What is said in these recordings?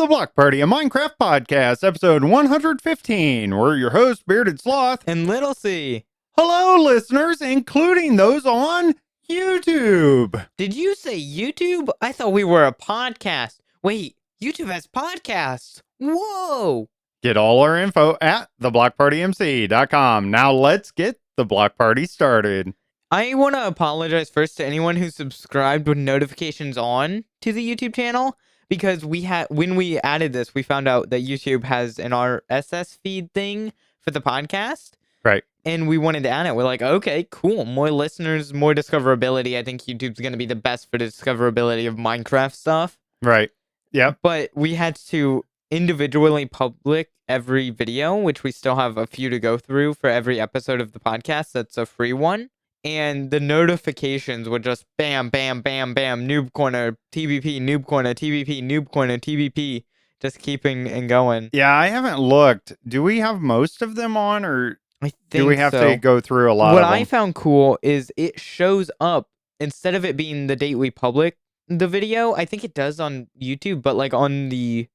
the Block Party, a Minecraft podcast, episode 115. We're your hosts, Bearded Sloth. And Little C. Hello, listeners, including those on YouTube. Did you say YouTube? I thought we were a podcast. Wait, YouTube has podcasts. Whoa. Get all our info at theblockpartymc.com. Now let's get the Block Party started. I want to apologize first to anyone who subscribed with notifications on to the YouTube channel, because when we added this, we found out that YouTube has an RSS feed thing for the podcast. Right. And we wanted to add it. We're like, okay, cool. More listeners, more discoverability. I think YouTube's going to be the best for the discoverability of Minecraft stuff. Right. Yep. But we had to individually public every video, which we still have a few to go through for every episode of the podcast. That's a free one. And the notifications would just bam, bam, bam, bam, noob corner, TBP, noob corner, TBP, noob corner, TBP, just keeping and going. Yeah, I haven't looked. Do we have most of them on, or I think do we have so. to go through a lot What of them? I found cool is it shows up, instead of it being the date we public the video, I think it does on YouTube, but like on the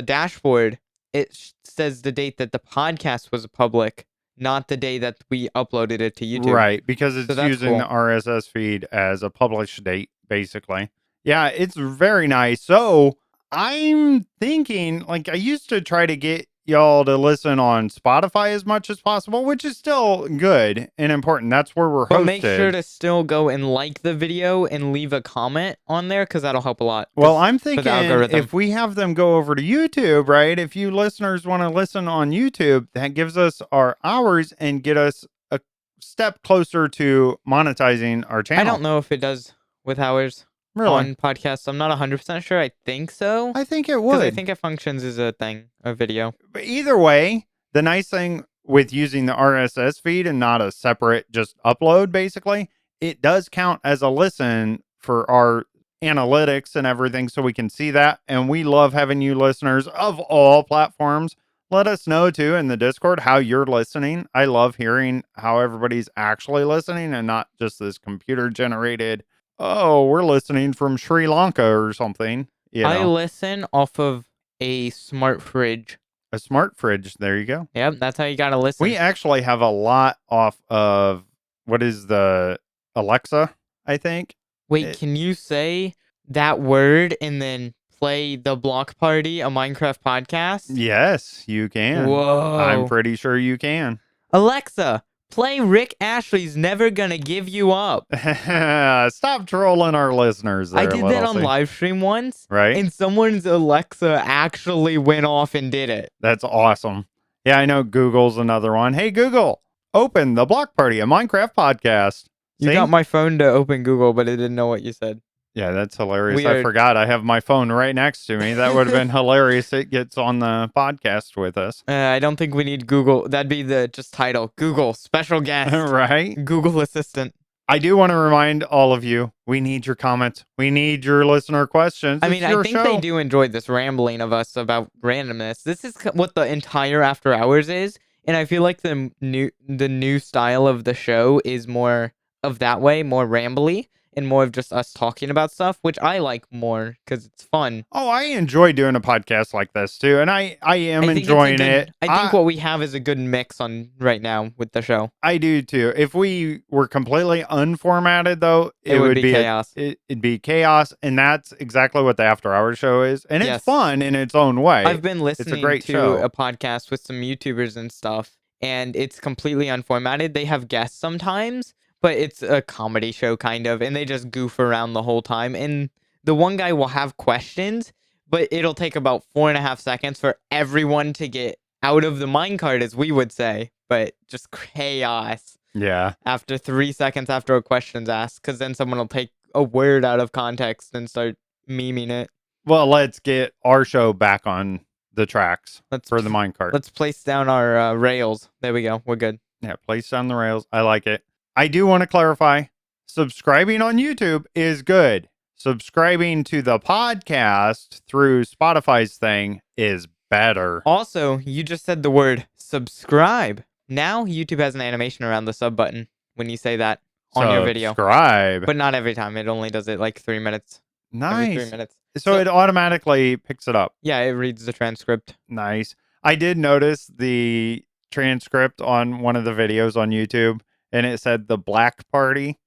dashboard, it says the date that the podcast was public, not the day that we uploaded it to YouTube. Right, because it's using cool. the RSS feed as a published date, basically. Yeah, it's very nice. So I'm thinking, like, I used to try to get y'all to listen on Spotify as much as possible, which is still good and important. That's where we're hosted. But make sure to still go and like the video and leave a comment on there, because that'll help a lot. Well, I'm thinking if we have them go over to YouTube, right? If you listeners want to listen on YouTube, that gives us our hours and get us a step closer to monetizing our channel. I don't know if it does with hours on podcasts. I'm not 100% sure. I think so. I think it would. Because I think it functions as a thing, a video. But either way, the nice thing with using the RSS feed and not a separate just upload, basically, it does count as a listen for our analytics and everything, so we can see that. And we love having you listeners of all platforms. Let us know too in the Discord how you're listening. I love hearing how everybody's actually listening and not just this computer generated, oh, we're listening from Sri Lanka or something. You know. I listen off of a smart fridge. A smart fridge. There you go. Yep, that's how you gotta listen. We actually have a lot off of, what is the Alexa, I think. Wait, can you say that word and then play the Block Party, a Minecraft podcast? Yes, you can. Whoa. I'm pretty sure you can. Alexa, play Rick Ashley's Never Gonna Give You Up. Stop trolling our listeners there, I did that on livestream once. Right? And someone's Alexa actually went off and did it. That's awesome. Yeah, I know Google's another one. Hey, Google, open the Block Party, a Minecraft podcast. You got my phone to open Google, but it didn't know what you said. Yeah, that's hilarious. Weird. I forgot I have my phone right next to me. That would have been hilarious. It gets on the podcast with us. I don't think we need Google. That'd be the just title. Google, special guest. Right? Google Assistant. I do want to remind all of you, we need your comments. We need your listener questions. I mean, I think they do enjoy this rambling of us about randomness. This is what the entire After Hours is. And I feel like the new style of the show is more of that way, more rambly, and more of just us talking about stuff, which I like more because it's fun. Oh, I enjoy doing a podcast like this too, and I am enjoying it. I think what we have is a good mix on right now with the show. I do too. If we were completely unformatted, though, it would be chaos. It'd be chaos, and that's exactly what the After Hours show is, and it's fun in its own way. I've been listening to a podcast with some YouTubers and stuff, and it's completely unformatted. They have guests sometimes, but it's a comedy show kind of, and they just goof around the whole time. And the one guy will have questions, but it'll take about 4.5 seconds for everyone to get out of the minecart, as we would say, but just chaos. Yeah. After 3 seconds after a question's asked, because then someone will take a word out of context and start memeing it. Well, let's get our show back on the tracks for the minecart. Let's place down our rails. There we go. We're good. Yeah, place down the rails. I like it. I do want to clarify, subscribing on YouTube is good. Subscribing to the podcast through Spotify's thing is better. Also, you just said the word subscribe. Now YouTube has an animation around the sub button when you say that on your video. Subscribe. But not every time. It only does it like 3 minutes. Nice. Every 3 minutes. So it automatically picks it up. Yeah, it reads the transcript. Nice. I did notice the transcript on one of the videos on YouTube, and it said the Black Party.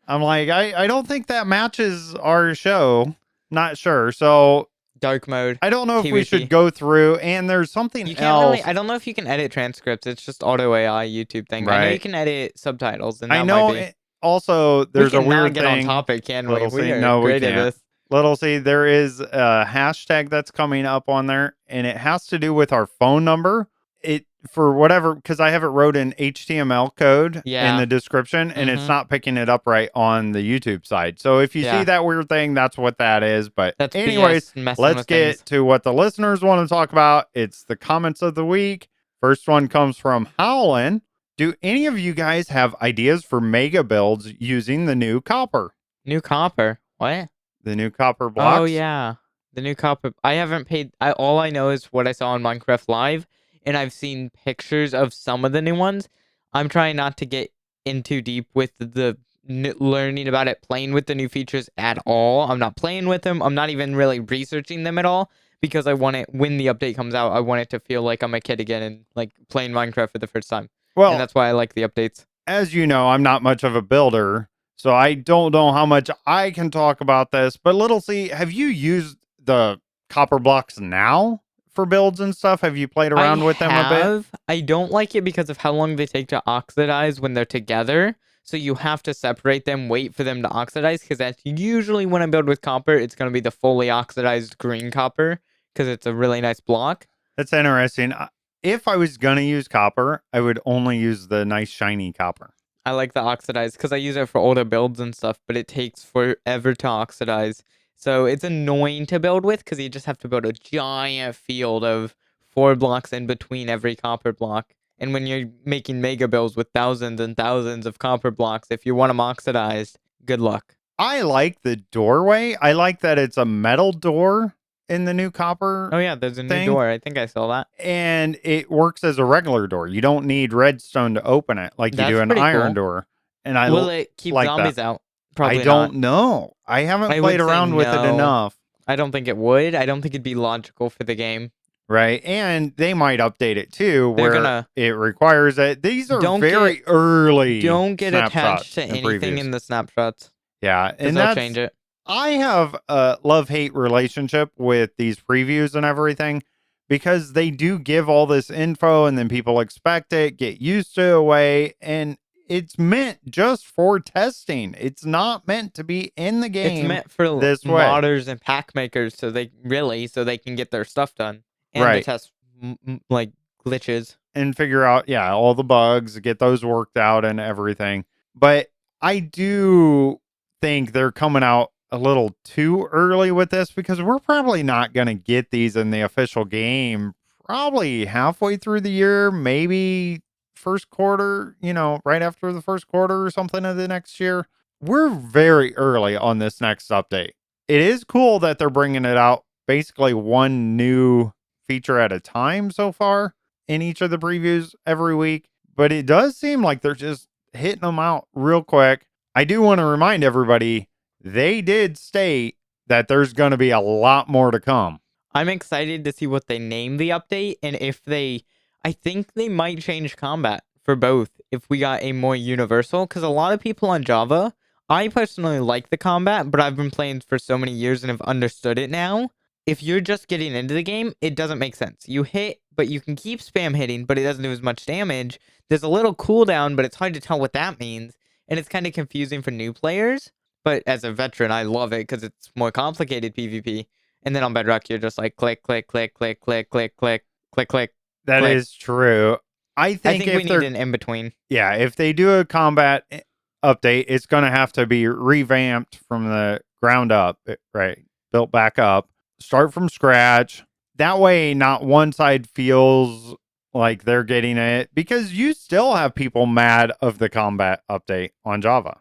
I'm like, I don't think that matches our show. Not sure. So dark mode. I don't know if we PvP. should go through, and there's something You can't else. really, I don't know if you can edit transcripts. It's just auto AI YouTube thing. I know you can edit subtitles, and that I know. might be. Also, there's a weird get thing. on topic, can we? Little We C, are no, we great at can't. this. Little C, there is a hashtag that's coming up on there, and it has to do with our phone number. It for whatever, because I have it wrote in HTML code in the description, and it's not picking it up right on the YouTube side. So if you see that weird thing, that's what that is. But that's anyways, let's get to what the listeners want to talk about. It's the comments of the week. First one comes from Howlin. Do any of you guys have ideas for mega builds using the new copper? New copper? What? The new copper blocks? Oh, yeah. The new copper. I haven't paid. All I know is what I saw on Minecraft Live, and I've seen pictures of some of the new ones. I'm trying not to get in too deep with the learning about it, playing with the new features at all. I'm not playing with them. I'm not even really researching them at all, because I want it, when the update comes out, I want it to feel like I'm a kid again and like playing Minecraft for the first time. Well, and that's why I like the updates. As you know, I'm not much of a builder, so I don't know how much I can talk about this. But Little C, have you used the copper blocks now for builds and stuff? Have you played around with them a bit? I don't like it because of how long they take to oxidize when they're together. So you have to separate them, wait for them to oxidize, because that's usually when I build with copper, it's going to be the fully oxidized green copper, because it's a really nice block. That's interesting. If I was going to use copper, I would only use the nice shiny copper. I like the oxidized because I use it for older builds and stuff, but it takes forever to oxidize. So it's annoying to build with because you just have to build a giant field of 4 blocks in between every copper block. And when you're making mega builds with thousands and thousands of copper blocks, if you want them oxidized, good luck. I like the doorway. I like that it's a metal door in the new copper. Oh yeah, there's a new door. I think I saw that. And it works as a regular door. You don't need redstone to open it like you do an iron door. And will it keep zombies out? Probably I don't know. I haven't played around with it enough. I don't think it would. I don't think it'd be logical for the game. Right. And they might update it too, where it requires it. These are very early. Don't get attached to anything in the snapshots. Yeah. And they'll change it. I have a love-hate relationship with these previews and everything, because they do give all this info and then people expect it, get used to it away, and it's meant just for testing. It's not meant to be in the game. It's meant for modders and pack makers, so they can get their stuff done and to test like glitches and figure out all the bugs, get those worked out and everything. But I do think they're coming out a little too early with this, because we're probably not going to get these in the official game probably halfway through the year, maybe first quarter, right after the first quarter or something of the next year. We're very early on this next update. It is cool that they're bringing it out basically one new feature at a time so far in each of the previews every week, but it does seem like they're just hitting them out real quick. I do want to remind everybody, they did state that there's going to be a lot more to come. I'm excited to see what they name the update, and I think they might change combat for both if we got a more universal, because a lot of people on Java, I personally like the combat, but I've been playing for so many years and have understood it now. If you're just getting into the game, it doesn't make sense. You hit, but you can keep spam hitting, but it doesn't do as much damage. There's a little cooldown, but it's hard to tell what that means, and it's kind of confusing for new players. But as a veteran, I love it because it's more complicated PvP. And then on Bedrock, you're just like click, click, click, click, click, click, click, click, click. That is true. I think we need an in-between. Yeah, if they do a combat update, it's going to have to be revamped from the ground up, right? Built back up. Start from scratch. That way, not one side feels like they're getting it, because you still have people mad of the combat update on Java.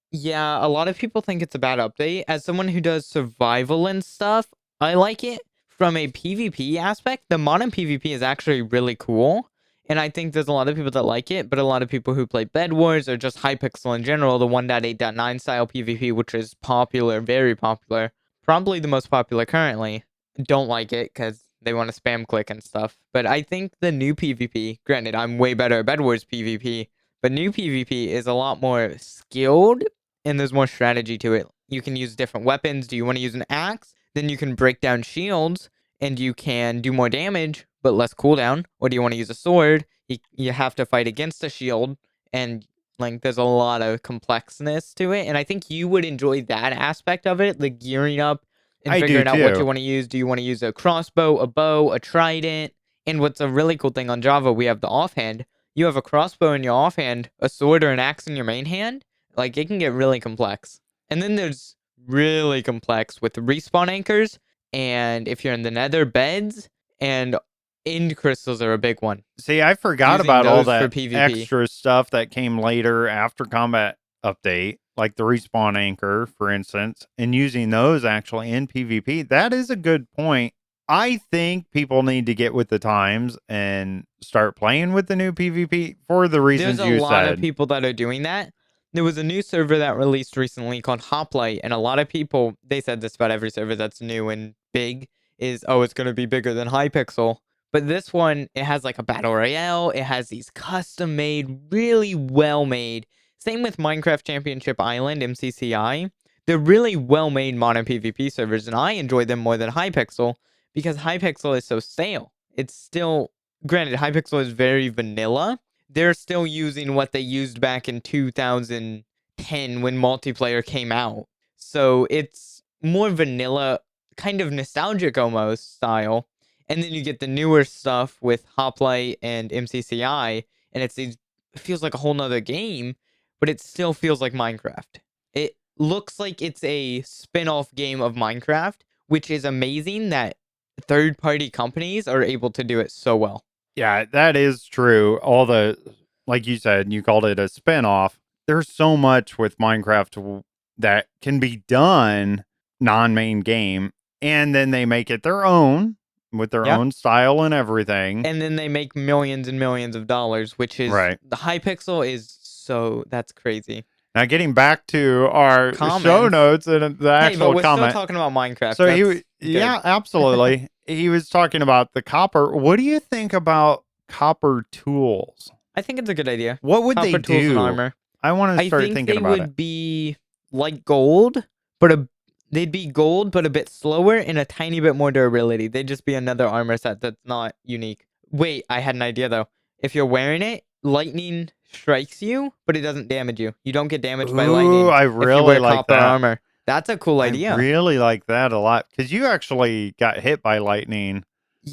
Yeah, a lot of people think it's a bad update. As someone who does survival and stuff, I like it. From a PvP aspect, the modern PvP is actually really cool. And I think there's a lot of people that like it, but a lot of people who play Bed Wars or just Hypixel in general, the 1.8.9 style PvP, which is popular, very popular, probably the most popular currently. Don't like it because they want to spam click and stuff. But I think the new PvP, granted, I'm way better at Bed Wars PvP, but new PvP is a lot more skilled and there's more strategy to it. You can use different weapons. Do you want to use an axe? Then you can break down shields and you can do more damage, but less cooldown. Or do you want to use a sword? You have to fight against a shield, and like there's a lot of complexness to it. And I think you would enjoy that aspect of it, like gearing up and I do figuring out what you too. want to use. Do you want to use a crossbow, a bow, a trident? And what's a really cool thing on Java, we have the offhand. You have a crossbow in your offhand, a sword or an axe in your main hand. Like, it can get really complex. And then there's really complex with respawn anchors, and if you're in the nether, beds, and end crystals are a big one. See, I forgot Using about all those for that PvP. extra stuff that came later after combat update, like the respawn anchor, for instance, and using those actually in PvP. That is a good point. I think people need to get with the times and start playing with the new PvP for the reasons There's you a lot said. of people that are doing that. There was a new server that released recently called Hoplite, and a lot of people, they said this about every server that's new and big, is, oh, it's going to be bigger than Hypixel. But this one, it has like a battle royale. It has these custom made, really well made. Same with Minecraft Championship Island, MCCI. They're really well made modern PvP servers, and I enjoy them more than Hypixel because Hypixel is so stale. It's still, granted, Hypixel is very vanilla. They're still using what they used back in 2010 when multiplayer came out. So it's more vanilla, kind of nostalgic almost style. And then you get the newer stuff with Hoplite and MCCI, and it feels like a whole nother game, but it still feels like Minecraft. It looks like it's a spin-off game of Minecraft, which is amazing that third-party companies are able to do it so well. Yeah, that is true. All the, like you said, you called it a spin-off. There's so much with Minecraft that can be done non-main game, and then they make it their own with their own style and everything. And then they make millions and millions of dollars, which is right. The Hypixel is so, that's crazy. Now, getting back to our show notes and the actual but we're comment. Still talking about Minecraft. So yeah, absolutely. He was talking about the copper. What do you think about copper tools? I think it's a good idea. What would copper they tools do? And armor. I want to start thinking about it. They would be like gold, but they'd be gold, but a bit slower and a tiny bit more durability. They'd just be another armor set that's not unique. Wait, I had an idea though. If you're wearing it, lightning strikes you, but it doesn't damage you. You don't get damaged by lightning. I really like copper that. Armor. That's a cool idea. I really like that a lot because you actually got hit by lightning.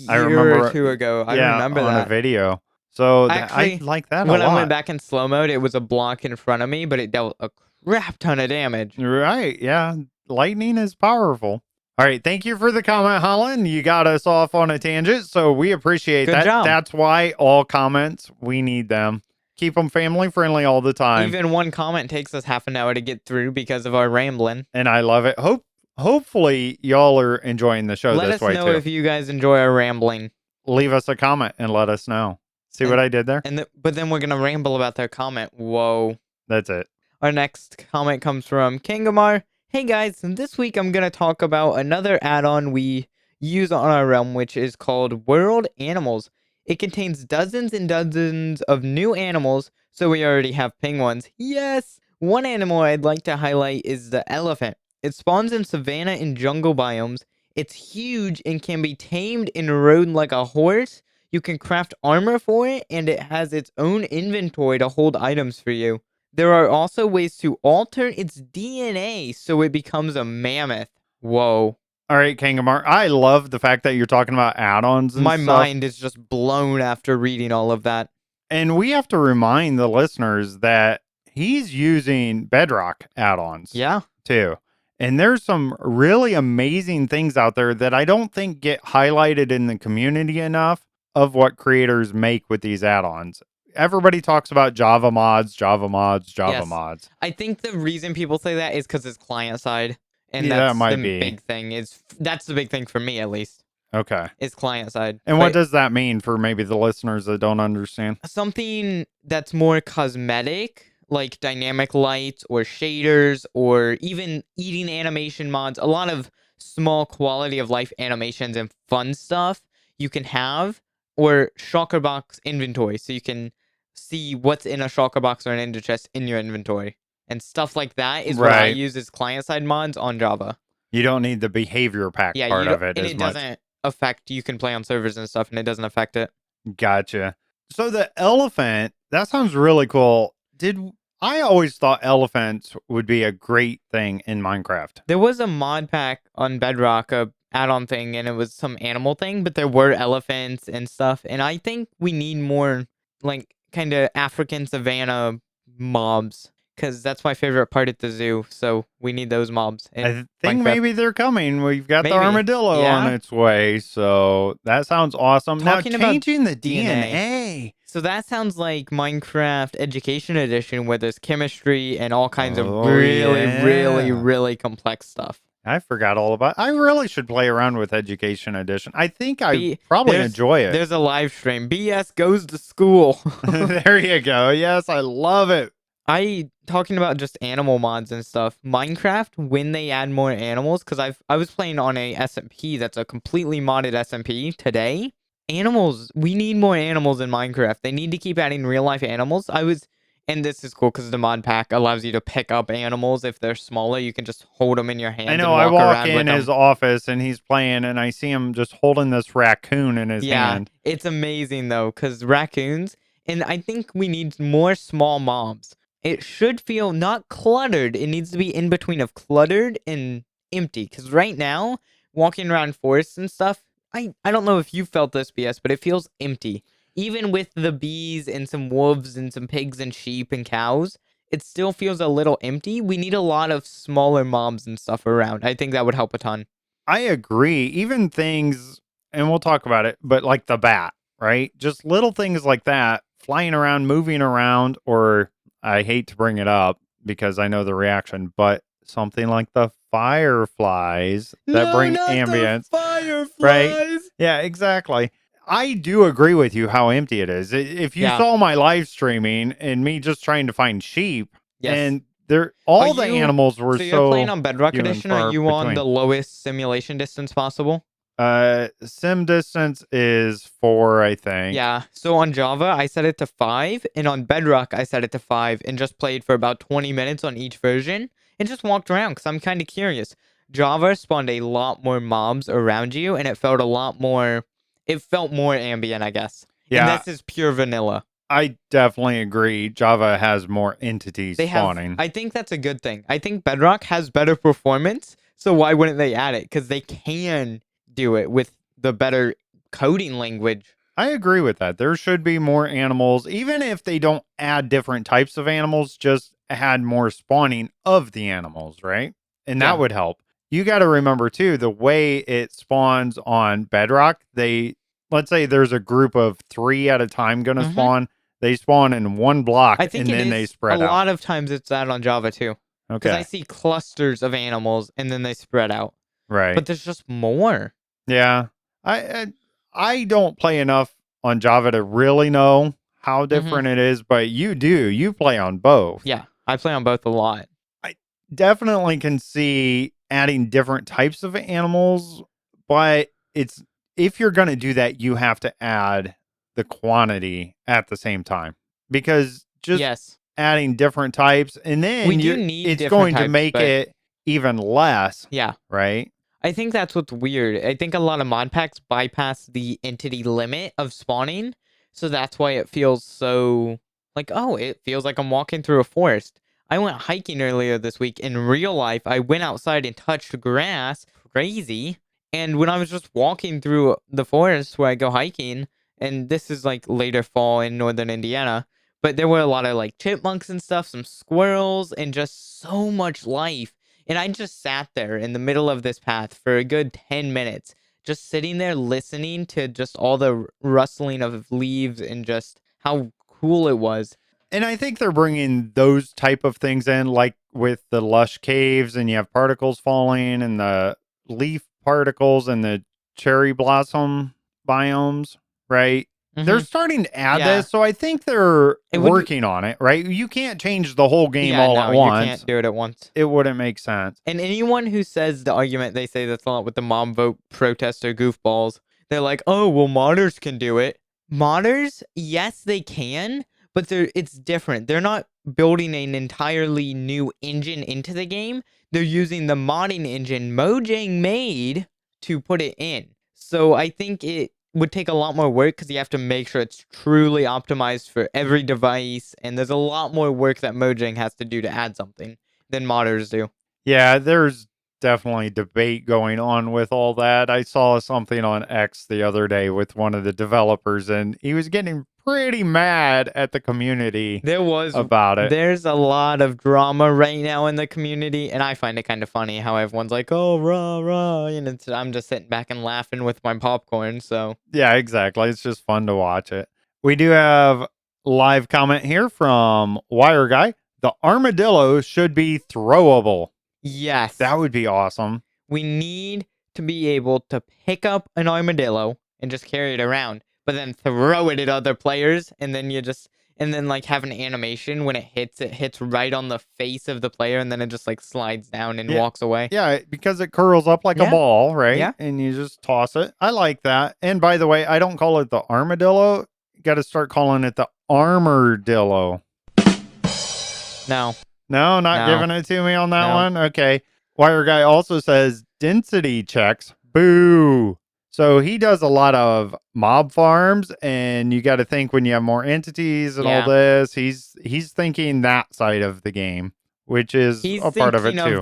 I remember 2 ago. I remember on that a video. So actually, I like that a lot. When I went back in slow mode, it was a block in front of me, but it dealt a crap ton of damage. Right? Yeah, lightning is powerful. All right, thank you for the comment, Holland. You got us off on a tangent, so we appreciate that. Job. That's why all comments, we need them. Keep them family friendly all the time. Even one comment takes us half an hour to get through because of our rambling. And I love it. Hopefully y'all are enjoying the show this way too. Let us know if you guys enjoy our rambling. Leave us a comment and let us know. See what I did there? But then we're going to ramble about their comment. Whoa. That's it. Our next comment comes from Kangamar. Hey guys, this week I'm going to talk about another add-on we use on our realm, which is called World Animals. It contains dozens and dozens of new animals, so we already have penguins. Yes! One animal I'd like to highlight is the elephant. It spawns in savanna and jungle biomes. It's huge and can be tamed and rode like a horse. You can craft armor for it, and it has its own inventory to hold items for you. There are also ways to alter its DNA so it becomes a mammoth. Whoa. All right, Kangamar. I love the fact that you're talking about add-ons and My stuff. mind is just blown after reading all of that. And we have to remind the listeners that he's using Bedrock add-ons. Yeah. Too. And there's some really amazing things out there that I don't think get highlighted in the community enough of what creators make with these add-ons. Everybody talks about Java mods. Yes. I think the reason people say that is because it's client side. And that's the big thing. That's the big thing for me, at least. Okay. It's client side. And what does that mean for maybe the listeners that don't understand? Something that's more cosmetic, like dynamic lights or shaders or even eating animation mods. A lot of small quality of life animations and fun stuff you can have, or shulker box inventory, so you can see what's in a shulker box or an ender chest in your inventory. And stuff like that is what I Right. use as client-side mods on Java. You don't need the behavior pack Yeah, part you don't, of it and as it much. doesn't affect, you can play on servers and stuff, and it doesn't affect it. Gotcha. So the elephant, that sounds really cool. I always thought elephants would be a great thing in Minecraft. There was a mod pack on Bedrock, a add-on thing, and it was some animal thing, but there were elephants and stuff. And I think we need more, like, kind of African savanna mobs, because that's my favorite part at the zoo. So we need those mobs in I think Minecraft. maybe they're coming. We've got the Maybe. armadillo on Yeah. its way. So that sounds awesome. Talking now, about changing the DNA. DNA. So that sounds like Minecraft Education Edition, where there's chemistry and all kinds of Oh, really, really, yeah. really complex stuff. I forgot all about. I really should play around with Education Edition. I think I probably enjoy it. There's a live stream. BS goes to school. There you go. Yes, I love it. Talking about just animal mods and stuff. Minecraft, when they add more animals, because I was playing on a SMP that's a completely modded SMP today. Animals, we need more animals in Minecraft. They need to keep adding real life animals. And this is cool because the mod pack allows you to pick up animals if they're smaller. You can just hold them in your hands. I know. I walk in his office and he's playing, and I see him just holding this raccoon in his hand. It's amazing though, because raccoons, and I think we need more small mobs. It should feel not cluttered. It needs to be in between of cluttered and empty. Because right now, walking around forests and stuff, I don't know if you felt this, BS, but it feels empty. Even with the bees and some wolves and some pigs and sheep and cows, it still feels a little empty. We need a lot of smaller mobs and stuff around. I think that would help a ton. I agree. Even things, and we'll talk about it, but like the bat, right? Just little things like that, flying around, moving around, or I hate to bring it up because I know the reaction, but something like the fireflies that bring ambience. Fireflies. Right? Yeah, exactly. I do agree with you how empty it is. If you saw my live streaming and me just trying to find sheep, and all the animals were so you're playing on Bedrock Edition, are you on the lowest simulation distance possible? Sim distance is 4, I think. Yeah. So on Java, I set it to 5, and on Bedrock, I set it to 5, and just played for about 20 minutes on each version, and just walked around because I'm kind of curious. Java spawned a lot more mobs around you, and it felt a lot more. It felt more ambient, I guess. Yeah. And this is pure vanilla. I definitely agree. Java has more entities spawning. I think that's a good thing. I think Bedrock has better performance, so why wouldn't they add it? Because they can do it with the better coding language. I agree with that. There should be more animals, even if they don't add different types of animals, just add more spawning of the animals, right? And that would help. You got to remember too, the way it spawns on Bedrock, let's say there's a group of 3 at a time going to spawn. They spawn in one block and then they spread out. A lot of times it's that on Java too. Okay. Because I see clusters of animals and then they spread out. Right. But there's just more. Yeah. I don't play enough on Java to really know how different it is, but you do. You play on both. Yeah, I play on both a lot. I definitely can see adding different types of animals, but if you're going to do that, you have to add the quantity at the same time, because just adding different types and then it's going to make it even less. Yeah. Right. I think that's what's weird. I think a lot of mod packs bypass the entity limit of spawning. So that's why it feels so like, oh, it feels like I'm walking through a forest. I went hiking earlier this week. In real life, I went outside and touched grass. Crazy. And when I was just walking through the forest where I go hiking, and this is like later fall in northern Indiana, but there were a lot of like chipmunks and stuff, some squirrels, and just so much life. And I just sat there in the middle of this path for a good 10 minutes, just sitting there listening to just all the rustling of leaves and just how cool it was. And I think they're bringing those type of things in, like with the lush caves, and you have particles falling and the leaf particles and the cherry blossom biomes, right? They're starting to add Yeah. this, so I think they're working on it, right? You can't change the whole game all at once. You can't do it at once. It wouldn't make sense. And anyone who says the argument, they say that's a lot with the mom vote protester goofballs. They're like, oh, well, modders can do it. Modders, yes, they can, but it's different. They're not building an entirely new engine into the game. They're using the modding engine Mojang made to put it in. So I think it would take a lot more work because you have to make sure it's truly optimized for every device. And there's a lot more work that Mojang has to do to add something than modders do. Yeah, there's definitely debate going on with all that. I saw something on X the other day with one of the developers, and he was getting pretty mad at the community about it. There's a lot of drama right now in the community, and I find it kind of funny how everyone's like, oh, rah, rah, and I'm just sitting back and laughing with my popcorn, so. Yeah, exactly. It's just fun to watch it. We do have live comment here from Wire Guy. The armadillo should be throwable. Yes. That would be awesome. We need to be able to pick up an armadillo and just carry it around, but then throw it at other players, and then like have an animation when it hits right on the face of the player, and then it just like slides down and walks away. Yeah, because it curls up like a ball, right? Yeah. And you just toss it. I like that. And by the way, I don't call it the armadillo. You got to start calling it the armordillo. No, not giving it to me on that one. Okay. Wire Guy also says density checks. Boo. So he does a lot of mob farms, and you got to think when you have more entities and all this, he's thinking that side of the game, which is a part of it too.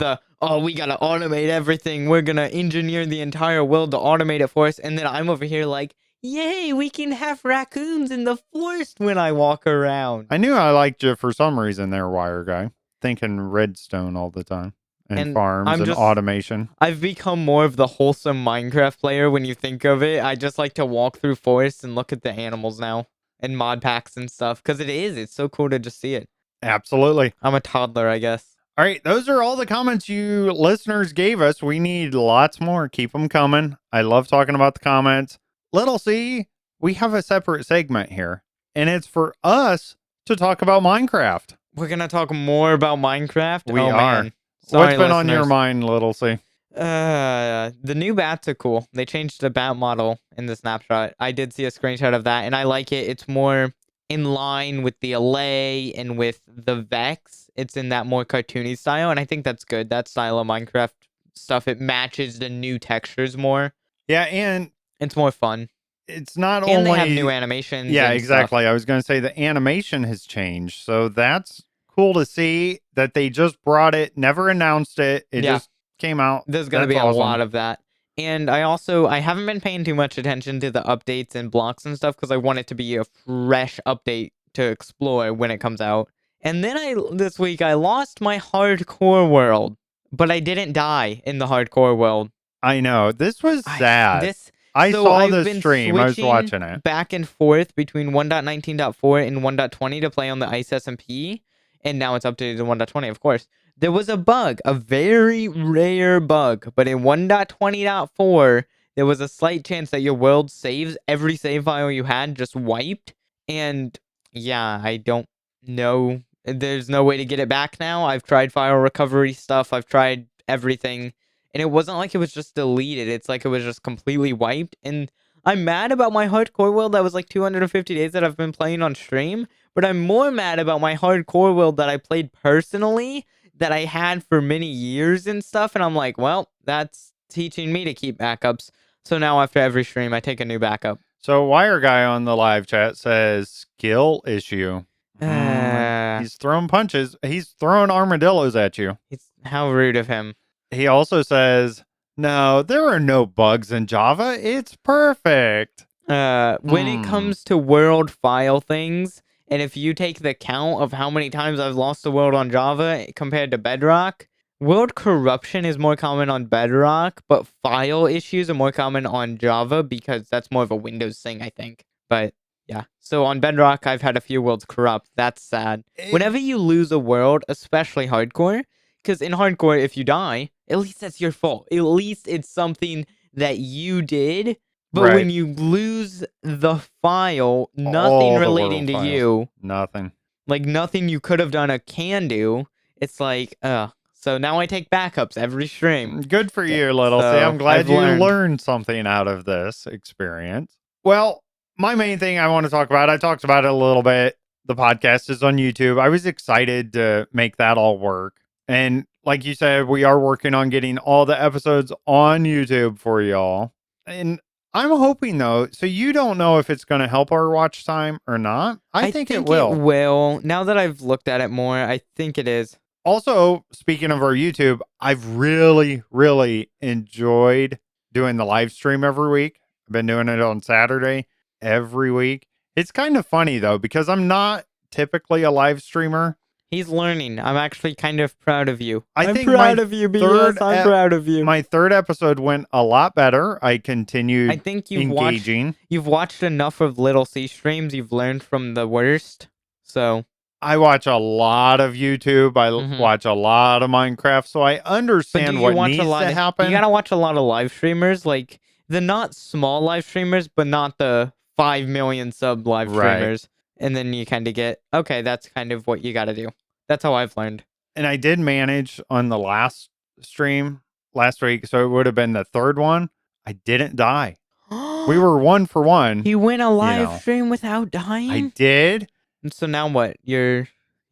We got to automate everything. We're going to engineer the entire world to automate it for us. And then I'm over here like, yay, we can have raccoons in the forest when I walk around. I knew I liked you for some reason there, Wire Guy. Thinking redstone all the time. And farms and automation. I've become more of the wholesome Minecraft player when you think of it. I just like to walk through forests and look at the animals now. And mod packs and stuff. Because it's so cool to just see it. Absolutely. I'm a toddler, I guess. All right, those are all the comments you listeners gave us. We need lots more. Keep them coming. I love talking about the comments. Little C, we have a separate segment here, and it's for us to talk about Minecraft. We're going to talk more about Minecraft? We are. Man. Sorry, what's been on your mind, Little C? The new bats are cool. They changed the bat model in the snapshot. I did see a screenshot of that, and I like it. It's more in line with the Allay and with the Vex. It's in that more cartoony style, and I think that's good. That style of Minecraft stuff, it matches the new textures more. Yeah, and it's more fun. It's not and only... they have new animations. Yeah, exactly. Stuff. I was going to say the animation has changed, so that's cool to see that they just brought it, never announced it. It just came out. There's going to be a lot of that. And I haven't been paying too much attention to the updates and blocks and stuff because I want it to be a fresh update to explore when it comes out. And then this week I lost my hardcore world, but I didn't die in the hardcore world. I know. This was sad. I saw the stream. I was watching it. Back and forth between 1.19.4 and 1.20 to play on the Ice SMP. And now it's updated to 1.20, of course. There was a bug, a very rare bug, but in 1.20.4, there was a slight chance that your world saves, every save file you had just wiped. And yeah, I don't know. There's no way to get it back now. I've tried file recovery stuff. I've tried everything. And it wasn't like it was just deleted. It's like it was just completely wiped. And I'm mad about my hardcore world that was like 250 days that I've been playing on stream. But I'm more mad about my hardcore world that I played personally, that I had for many years and stuff. And I'm like, well, that's teaching me to keep backups. So now after every stream, I take a new backup. So Wire Guy on the live chat says skill issue. He's throwing punches. He's throwing armadillos at you. How rude of him. He also says, no, there are no bugs in Java. It's perfect. When it comes to world file things, and if you take the count of how many times I've lost the world on Java compared to Bedrock, world corruption is more common on Bedrock, but file issues are more common on Java because that's more of a Windows thing, I think. But yeah, so on Bedrock, I've had a few worlds corrupt. That's sad. Whenever you lose a world, especially hardcore, because in hardcore, if you die, at least that's your fault. At least it's something that you did But Right. when you lose the file, nothing All the relating world to files. you, Nothing. like nothing you could have done or can do, it's like, so now I take backups every stream. Good for you, Little. See, I'm So glad I've you learned. learned something out of this experience. Well, my main thing I want to talk about, I talked about it a little bit. The podcast is on YouTube. I was excited to make that all work. And like you said, we are working on getting all the episodes on YouTube for y'all. And I'm hoping though, so you don't know if it's going to help our watch time or not. I think it will. It will. Now that I've looked at it more, I think it is. Also, speaking of our YouTube, I've really, really enjoyed doing the live stream every week. I've been doing it on Saturday every week. It's kind of funny though, because I'm not typically a live streamer. He's learning. I'm actually kind of proud of you. I'm proud of you, BS. I'm proud of you. My third episode went a lot better. I continued I think engaging. You've watched enough of Little C streams. You've learned from the worst. So I watch a lot of YouTube. I watch a lot of Minecraft, so I understand what needs to happen. You gotta watch a lot of live streamers, like the not small live streamers, but not the 5 million sub live streamers. And then you kind of get, okay, that's kind of what you gotta do. That's how I've learned. And I did manage on the last stream last week, so it would have been the third one. I didn't die. We were 1 for 1. You went a live stream without dying? I did. And so now what? You're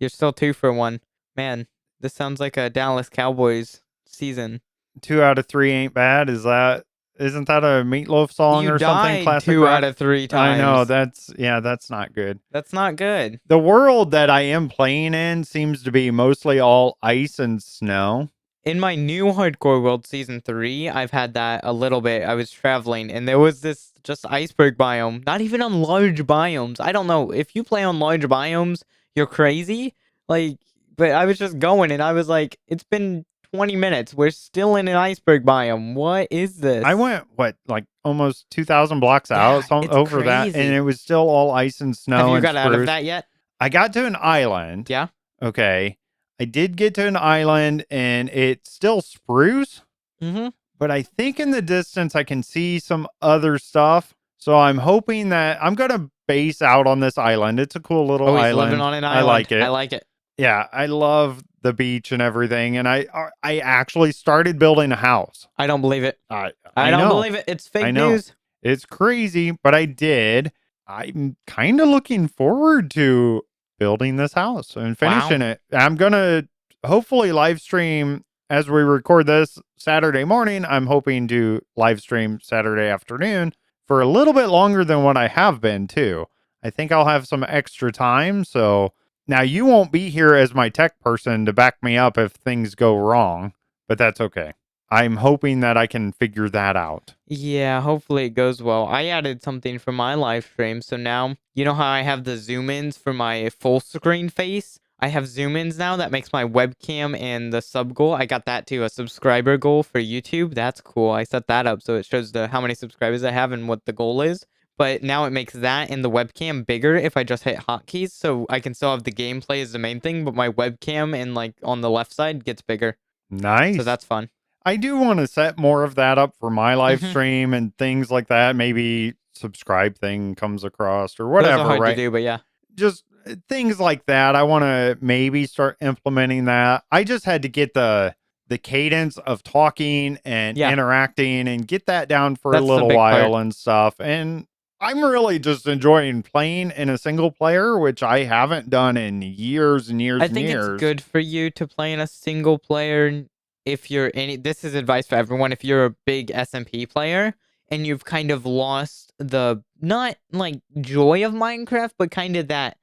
still 2 for 1. Man, this sounds like a Dallas Cowboys season. 2 out of 3 ain't bad. Isn't that a Meatloaf song or something? Classic 2 rock? out of 3 times. I know, that's not good. That's not good. The world that I am playing in seems to be mostly all ice and snow. In my new Hardcore World Season 3, I've had that a little bit. I was traveling, and there was this just iceberg biome. Not even on large biomes. I don't know. If you play on large biomes, you're crazy. Like, but I was just going, and I was like, it's been 20 minutes. We're still in an iceberg biome. What is this? I went, like almost 2,000 blocks out over that, and it was still all ice and snow. Have you got out of that yet? I got to an island. Yeah. Okay. I did get to an island, and it's still spruce. But I think in the distance I can see some other stuff. So I'm hoping that I'm going to base out on this island. It's a cool little island. Living on an island. I like it. I like it. Yeah, I love the beach and everything. And I actually started building a house. I don't believe it. I don't believe it. It's fake news. It's crazy, but I did. I'm kind of looking forward to building this house and finishing it. I'm going to hopefully live stream as we record this Saturday morning. I'm hoping to live stream Saturday afternoon for a little bit longer than what I have been too. I think I'll have some extra time. So now you won't be here as my tech person to back me up if things go wrong, but that's okay. I'm hoping that I can figure that out. Yeah, hopefully it goes well. I added something for my live stream. So now, you know how I have the zoom ins for my full screen face? I have zoom ins now. That makes my webcam and the sub goal. I got that too, a subscriber goal for YouTube. That's cool. I set that up so it shows how many subscribers I have and what the goal is. But now it makes that and the webcam bigger if I just hit hotkeys. So I can still have the gameplay as the main thing, but my webcam and like on the left side gets bigger. Nice. So that's fun. I do want to set more of that up for my live stream and things like that. Maybe subscribe thing comes across or whatever. Those are hard right? to do, but yeah. Just things like that. I want to maybe start implementing that. I just had to get the cadence of talking and interacting and get that down for a little while and stuff. And I'm really just enjoying playing in a single player, which I haven't done in years and years and years. I think it's good for you to play in a single player. If you're this is advice for everyone. If you're a big SMP player and you've kind of lost the, not like joy of Minecraft, but kind of that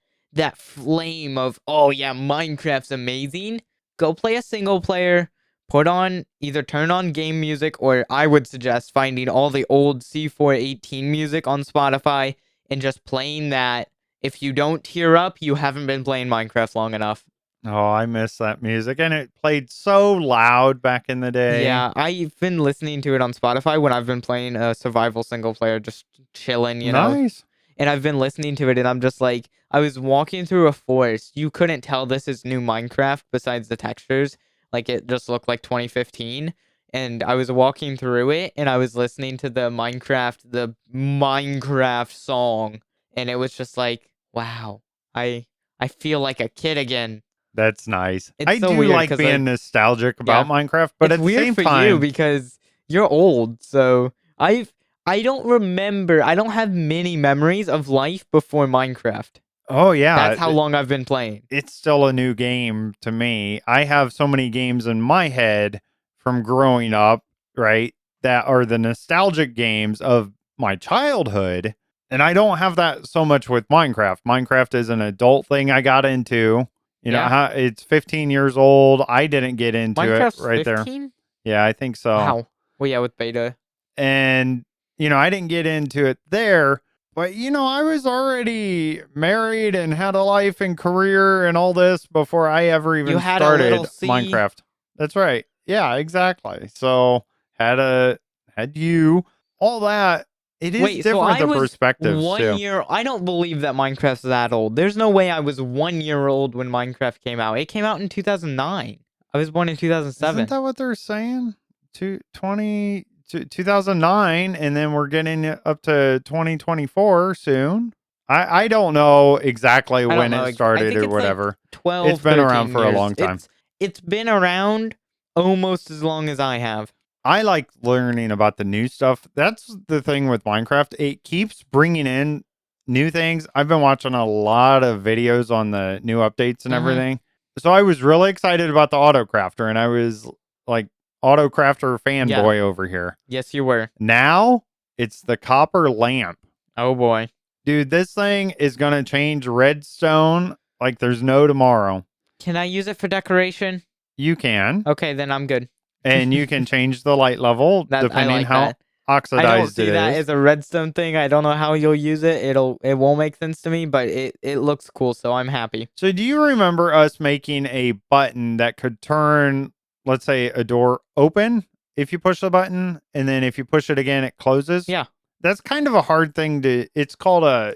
flame of, oh yeah, Minecraft's amazing, go play a single player, either turn on game music, or I would suggest finding all the old C418 music on Spotify and just playing that. If you don't tear up, you haven't been playing Minecraft long enough. Oh, I miss that music. And it played so loud back in the day. Yeah, I've been listening to it on Spotify when I've been playing a survival single player, just chilling, you know? Nice. And I've been listening to it, and I'm just like, I was walking through a forest. You couldn't tell this is new Minecraft besides the textures. Like, it just looked like 2015. and I was walking through it, and I was listening to the Minecraft song, and it was just like, wow, I feel like a kid again. That's nice. It's I so do weird like because, being like, nostalgic yeah, about Minecraft, but it's at the weird same for you time, because you're old. So I don't remember. I don't have many memories of life before Minecraft. oh yeah, That's how long I've been playing. it's still a new game to me. I have so many games in my head from growing up, right? That are the nostalgic games of my childhood. And I don't have that so much with Minecraft. Minecraft is an adult thing I got into. Yeah. It's 15 years old. I didn't get into it Minecraft's right there. 15? Yeah, I think so. Wow. Well, yeah, with beta. And, I didn't get into it there. But, I was already married and had a life and career and all this before I ever You even had a little started C. Minecraft. That's right. Yeah, exactly. So had you, all that. It is Wait, so different, I the was perspectives one too. year. I don't believe that Minecraft's that old. There's no way I was 1 year old when Minecraft came out. It came out in 2009. I was born in Isn't 2007. that what they're saying? 2009, and then we're getting it up to 2024 soon. I don't know exactly I don't when know. it I started think or it's like whatever. It's 12, been around 13 for a years. long time. It's been around almost as long as I have. I like learning about the new stuff. That's the thing with Minecraft. It keeps bringing in new things. I've been watching a lot of videos on the new updates and Mm-hmm. everything. So I was really excited about the auto crafter, and I was like auto crafter Yeah. fanboy over here. Yes, you were. Now it's the copper lamp. Oh boy. Dude, this thing is going to change redstone like there's no tomorrow. Can I use it for decoration? You can. Okay, then I'm good. And you can change the light level That I depending like how that. I don't oxidized it see that is. as a redstone thing. I don't know how you'll use it. It won't make sense to me, but it looks cool, so I'm happy. So do you remember us making a button that could turn, let's say, a door open if you push the button, and then if you push it again, it closes? Yeah. That's kind of a hard thing to, it's called I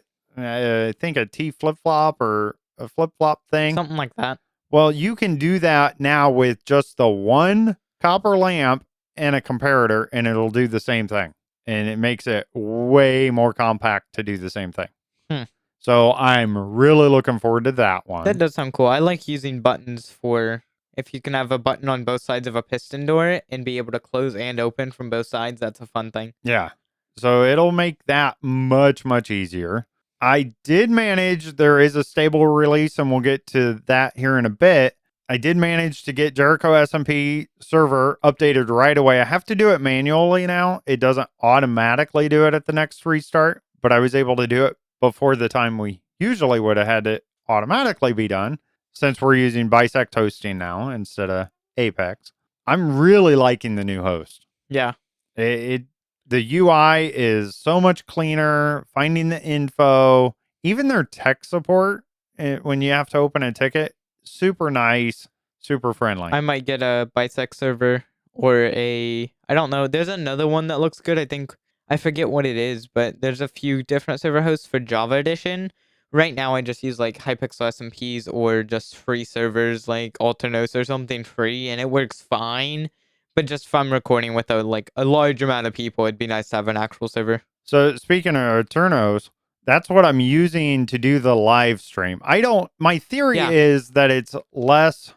think a T flip-flop or a flip-flop thing. Something like that. Well, you can do that now with just the one copper lamp and a comparator, and it'll do the same thing. And it makes it way more compact to do the same thing. Hmm. So I'm really looking forward to that one. That does sound cool. I like using buttons for if you can have a button on both sides of a piston door and be able to close and open from both sides. That's a fun thing. Yeah. So it'll make that much, much easier. I did manage, there is a stable release, and we'll get to that here in a bit. I did manage to get Jericho SMP server updated right away. I have to do it manually now. It doesn't automatically do it at the next restart, but I was able to do it before the time we usually would have had it automatically be done, since we're using bisect hosting now instead of Apex. I'm really liking the new host. Yeah. The UI is so much cleaner, finding the info, even their tech support when you have to open a ticket, super nice, super friendly. I might get a bisect server or I don't know. There's another one that looks good. I forget what it is, but there's a few different server hosts for Java Edition. Right now, I just use like Hypixel SMPs or just free servers like Alternos or something free, and it works fine. But just if I'm recording with a large amount of people, it'd be nice to have an actual server. So speaking of Turnos, that's what I'm using to do the live stream. My theory is that it's less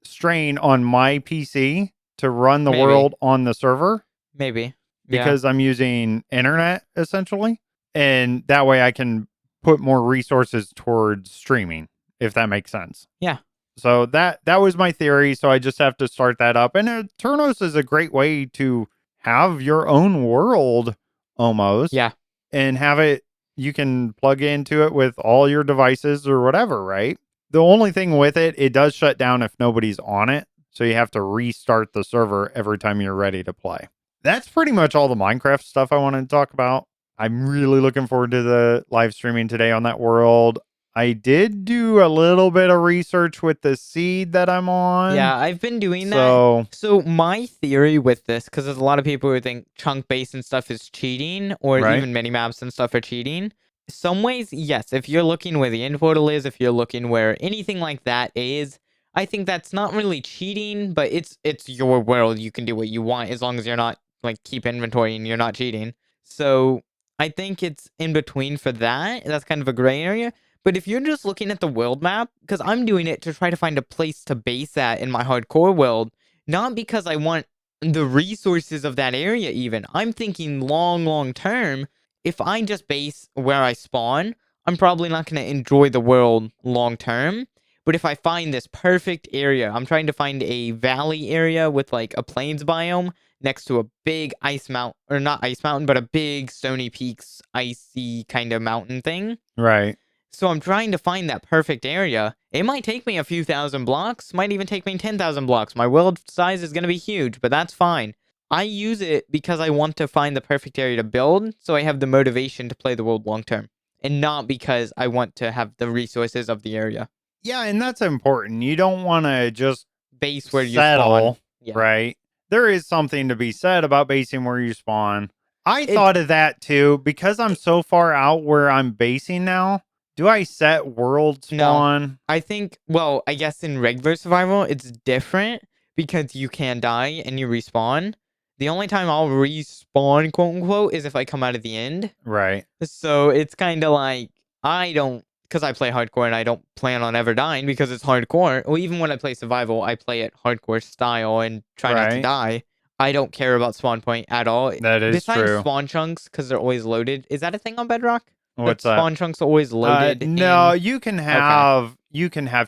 strain on my PC to run the world on the server. Maybe. Because I'm using internet essentially. And that way I can put more resources towards streaming, if that makes sense. Yeah. So that was my theory. So I just have to start that up. And Turnos is a great way to have your own world almost. Yeah. And have it, you can plug into it with all your devices or whatever, right? The only thing with it, it does shut down if nobody's on it. So you have to restart the server every time you're ready to play. That's pretty much all the Minecraft stuff I wanted to talk about. I'm really looking forward to the live streaming today on that world. I did do a little bit of research with the seed that I'm on. Yeah, I've been doing that. So my theory with this, because there's a lot of people who think chunk-based and stuff is cheating, or even mini-maps and stuff are cheating. Some ways, yes. If you're looking where the end portal is, if you're looking where anything like that is, I think that's not really cheating, but it's your world. You can do what you want as long as you're not like keep inventory and you're not cheating. So I think it's in between for that. That's kind of a gray area. But if you're just looking at the world map, because I'm doing it to try to find a place to base at in my hardcore world, not because I want the resources of that area even. I'm thinking long, long term. If I just base where I spawn, I'm probably not going to enjoy the world long term. But if I find this perfect area, I'm trying to find a valley area with like a plains biome next to a big ice mount, or not ice mountain, but a big Stony Peaks icy kind of mountain thing. Right. So I'm trying to find that perfect area. It might take me a few thousand blocks, might even take me 10,000 blocks. My world size is going to be huge, but that's fine. I use it because I want to find the perfect area to build, so I have the motivation to play the world long term, and not because I want to have the resources of the area. Yeah, and that's important. You don't want to just Base where you settle, spawn. Yeah. right? There is something to be said about basing where you spawn. I thought of that too because I'm so far out where I'm basing now. Do I set world spawn? No. I think, well, I guess in regular survival, it's different because you can die and you respawn. The only time I'll respawn, quote unquote, is if I come out of the end. Right. So it's kind of like, I don't, because I play hardcore and I don't plan on ever dying because it's hardcore. Well, even when I play survival, I play it hardcore style and try not to die. I don't care about spawn point at all. That is Besides true. spawn chunks, because they're always loaded. Is that a thing on Bedrock? What's that? Spawn chunks are always loaded. No, you can have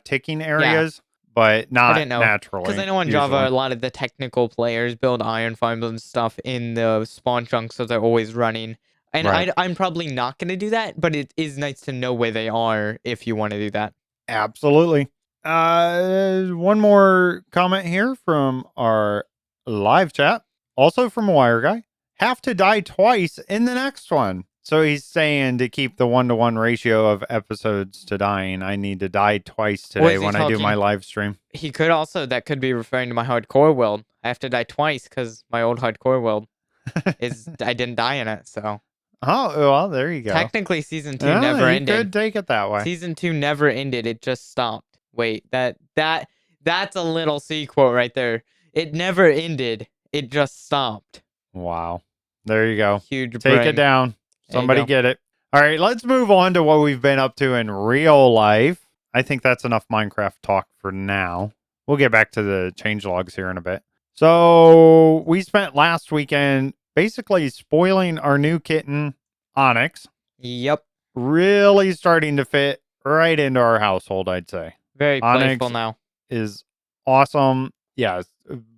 ticking areas, but not naturally. Because I know on Java, a lot of the technical players build iron farms and stuff in the spawn chunks, so they're always running. And I'm probably not going to do that, but it is nice to know where they are if you want to do that. Absolutely. One more comment here from our live chat, also from Wire Guy. Have to die twice in the next one. So he's saying to keep the 1-to-1 ratio of episodes to dying, I need to die twice today when I do my live stream. He could also, that could be referring to my hardcore world. I have to die twice because my old hardcore world is, I didn't die in it, so. Oh, well, there you go. Technically, season 2 never ended. You could take it that way. Season 2 never ended. It just stopped. Wait, that's a little C quote right there. It never ended. It just stopped. Wow. There you go. Huge Take brain. it down. Somebody get it. All right, let's move on to what we've been up to in real life. I think that's enough Minecraft talk for now. We'll get back to the changelogs here in a bit. So we spent last weekend basically spoiling our new kitten, Onyx. Yep. Really starting to fit right into our household, I'd say. Very playful now. Is awesome. Yeah,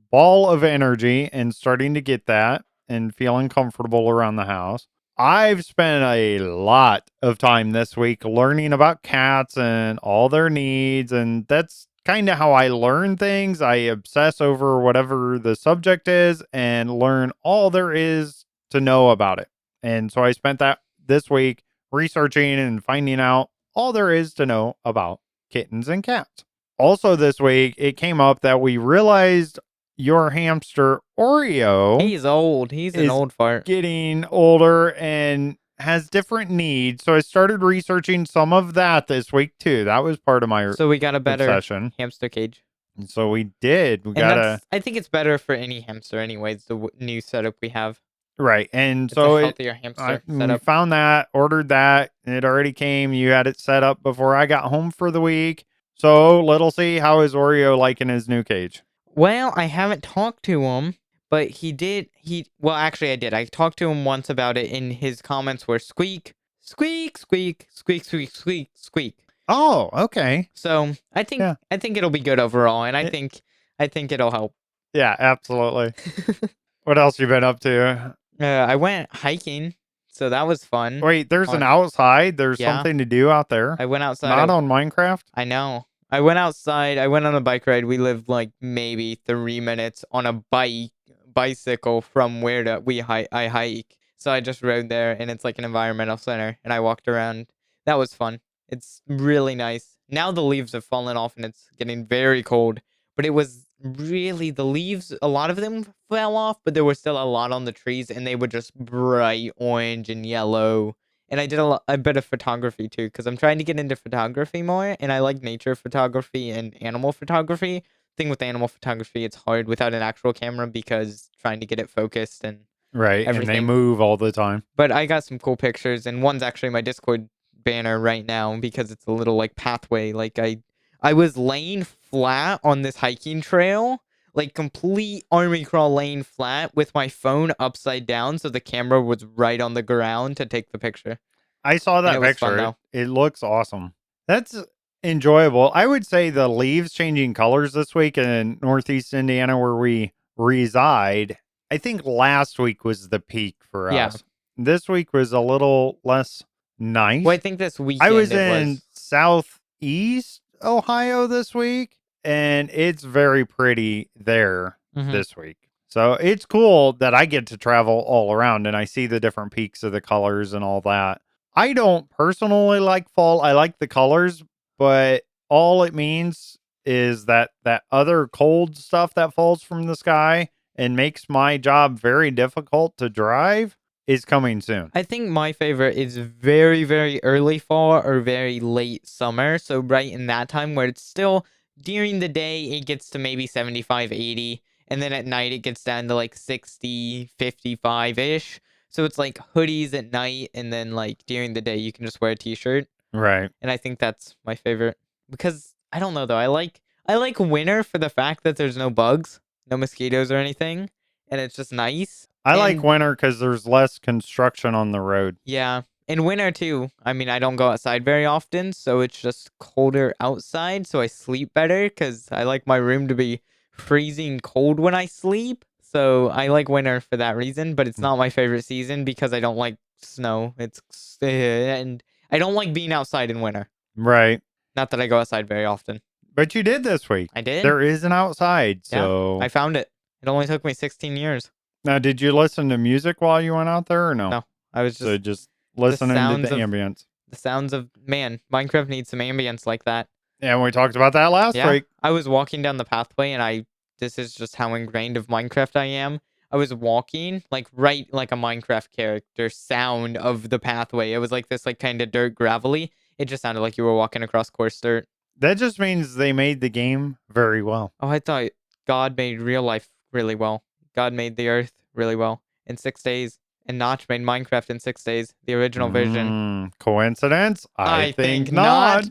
ball of energy and starting to get that and feeling comfortable around the house. I've spent a lot of time this week learning about cats and all their needs, and that's kind of how I learn things. I obsess over whatever the subject is and learn all there is to know about it. And so I spent that this week researching and finding out all there is to know about kittens and cats. Also this week, it came up that we realized your hamster Oreo, he's old. He's an old fart. Getting older and has different needs. So I started researching some of that this week too. That was part of my So we got a better obsession. Hamster cage. And so we did. I think it's better for any hamster anyways, the new setup we have. Right. And it's so a healthier hamster setup. We found that, ordered that, and it already came. You had it set up before I got home for the week. So let's see, how is Oreo liking his new cage? Well, I haven't talked to him, but well, actually I did. I talked to him once about it, and his comments were squeak, squeak, squeak, squeak, squeak, squeak, squeak. Oh, okay. So I think it'll be good overall, and I think it'll help. Yeah, absolutely. What else you been up to? I went hiking, so that was fun. Wait, there's an outside? There's something to do out there? I went outside. Not on Minecraft? I know. I went outside. I went on a bike ride. We lived like maybe 3 minutes on a bicycle from where I hike. So I just rode there, and it's like an environmental center, and I walked around. That was fun. It's really nice. Now the leaves have fallen off, and it's getting very cold. But it was really, the leaves, a lot of them fell off, but there were still a lot on the trees, and they were just bright orange and yellow. And I did a bit of photography too, because I'm trying to get into photography more, and I like nature photography and animal photography. Thing with animal photography, it's hard without an actual camera because trying to get it focused and Right. And they everything. move all the time. But I got some cool pictures, and one's actually my Discord banner right now because it's a little like pathway. Like I was laying flat on this hiking trail, like complete army crawl laying flat with my phone upside down, so the camera was right on the ground to take the picture. I saw that And it was fun, picture. though. It looks awesome. That's enjoyable. I would say the leaves changing colors this week in Northeast Indiana where we reside. I think last week was the peak for Yeah. us. This week was a little less nice. Well, I think this weekend I was it in was. Southeast Ohio this week, and it's very pretty there this week. So it's cool that I get to travel all around and I see the different peaks of the colors and all that. I don't personally like fall. I like the colors, but all it means is that that other cold stuff that falls from the sky and makes my job very difficult to drive is coming soon. I think my favorite is very, very early fall or very late summer. So right in that time where it's still during the day, it gets to maybe 75, 80. And then at night, it gets down to like 60, 55-ish. So it's like hoodies at night. And then like during the day, you can just wear a t-shirt. Right. And I think that's my favorite. Because I don't know though. I like winter for the fact that there's no bugs, no mosquitoes or anything. And it's just nice. I like winter because there's less construction on the road. Yeah. In winter, too. I mean, I don't go outside very often, so it's just colder outside, so I sleep better because I like my room to be freezing cold when I sleep. So I like winter for that reason, but it's not my favorite season because I don't like snow. And I don't like being outside in winter. Right. Not that I go outside very often. But you did this week. I did. There is an outside, so... Yeah, I found it. It only took me 16 years. Now, did you listen to music while you went out there or no? No. I was just listening to the ambience. The sounds of, man, Minecraft needs some ambience like that. Yeah, we talked about that last week. I was walking down the pathway and this is just how ingrained of Minecraft I am. I was walking like right like a Minecraft character sound of the pathway. It was like this like kind of dirt gravelly. It just sounded like you were walking across coarse dirt. That just means they made the game very well. Oh, I thought God made real life really well. God made the earth really well in 6 days. And Notch made Minecraft in 6 days, the original version. Coincidence? I think not.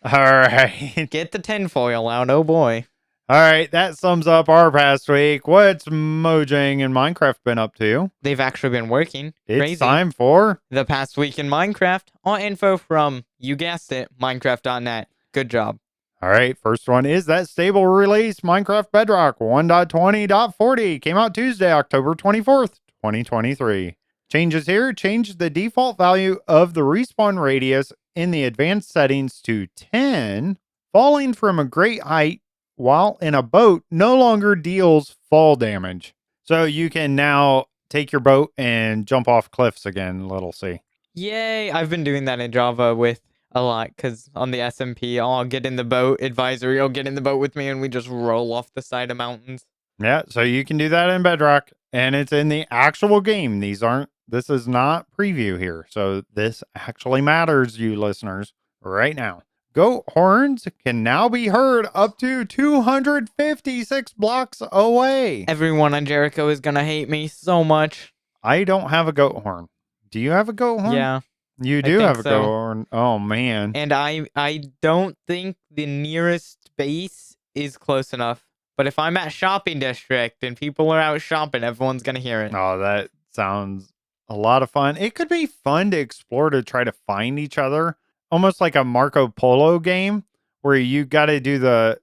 All right. Get the tinfoil out, oh boy. All right, that sums up our past week. What's Mojang and Minecraft been up to? They've actually been working. It's Crazy. Time for... The past week in Minecraft. All info from, you guessed it, Minecraft.net. Good job. All right, first one is that stable release, Minecraft Bedrock 1.20.40. Came out Tuesday, October 24th, 2023. Changes here. Change the default value of the respawn radius in the advanced settings to 10. Falling from a great height while in a boat no longer deals fall damage. So you can now take your boat and jump off cliffs again, little C. Yay! I've been doing that in Java with a lot because on the SMP, I'll get in the boat advisory. I'll get in the boat with me and we just roll off the side of mountains. Yeah, so you can do that in Bedrock and it's in the actual game. This is not preview here. So this actually matters, you listeners, right now. Goat horns can now be heard up to 256 blocks away. Everyone on Jericho is going to hate me so much. I don't have a goat horn. Do you have a goat horn? Yeah. You do have a goat horn. Oh, man. And I don't think the nearest base is close enough. But if I'm at shopping district and people are out shopping, everyone's going to hear it. Oh, that sounds a lot of fun. It could be fun to explore to try to find each other. Almost like a Marco Polo game where you got to do the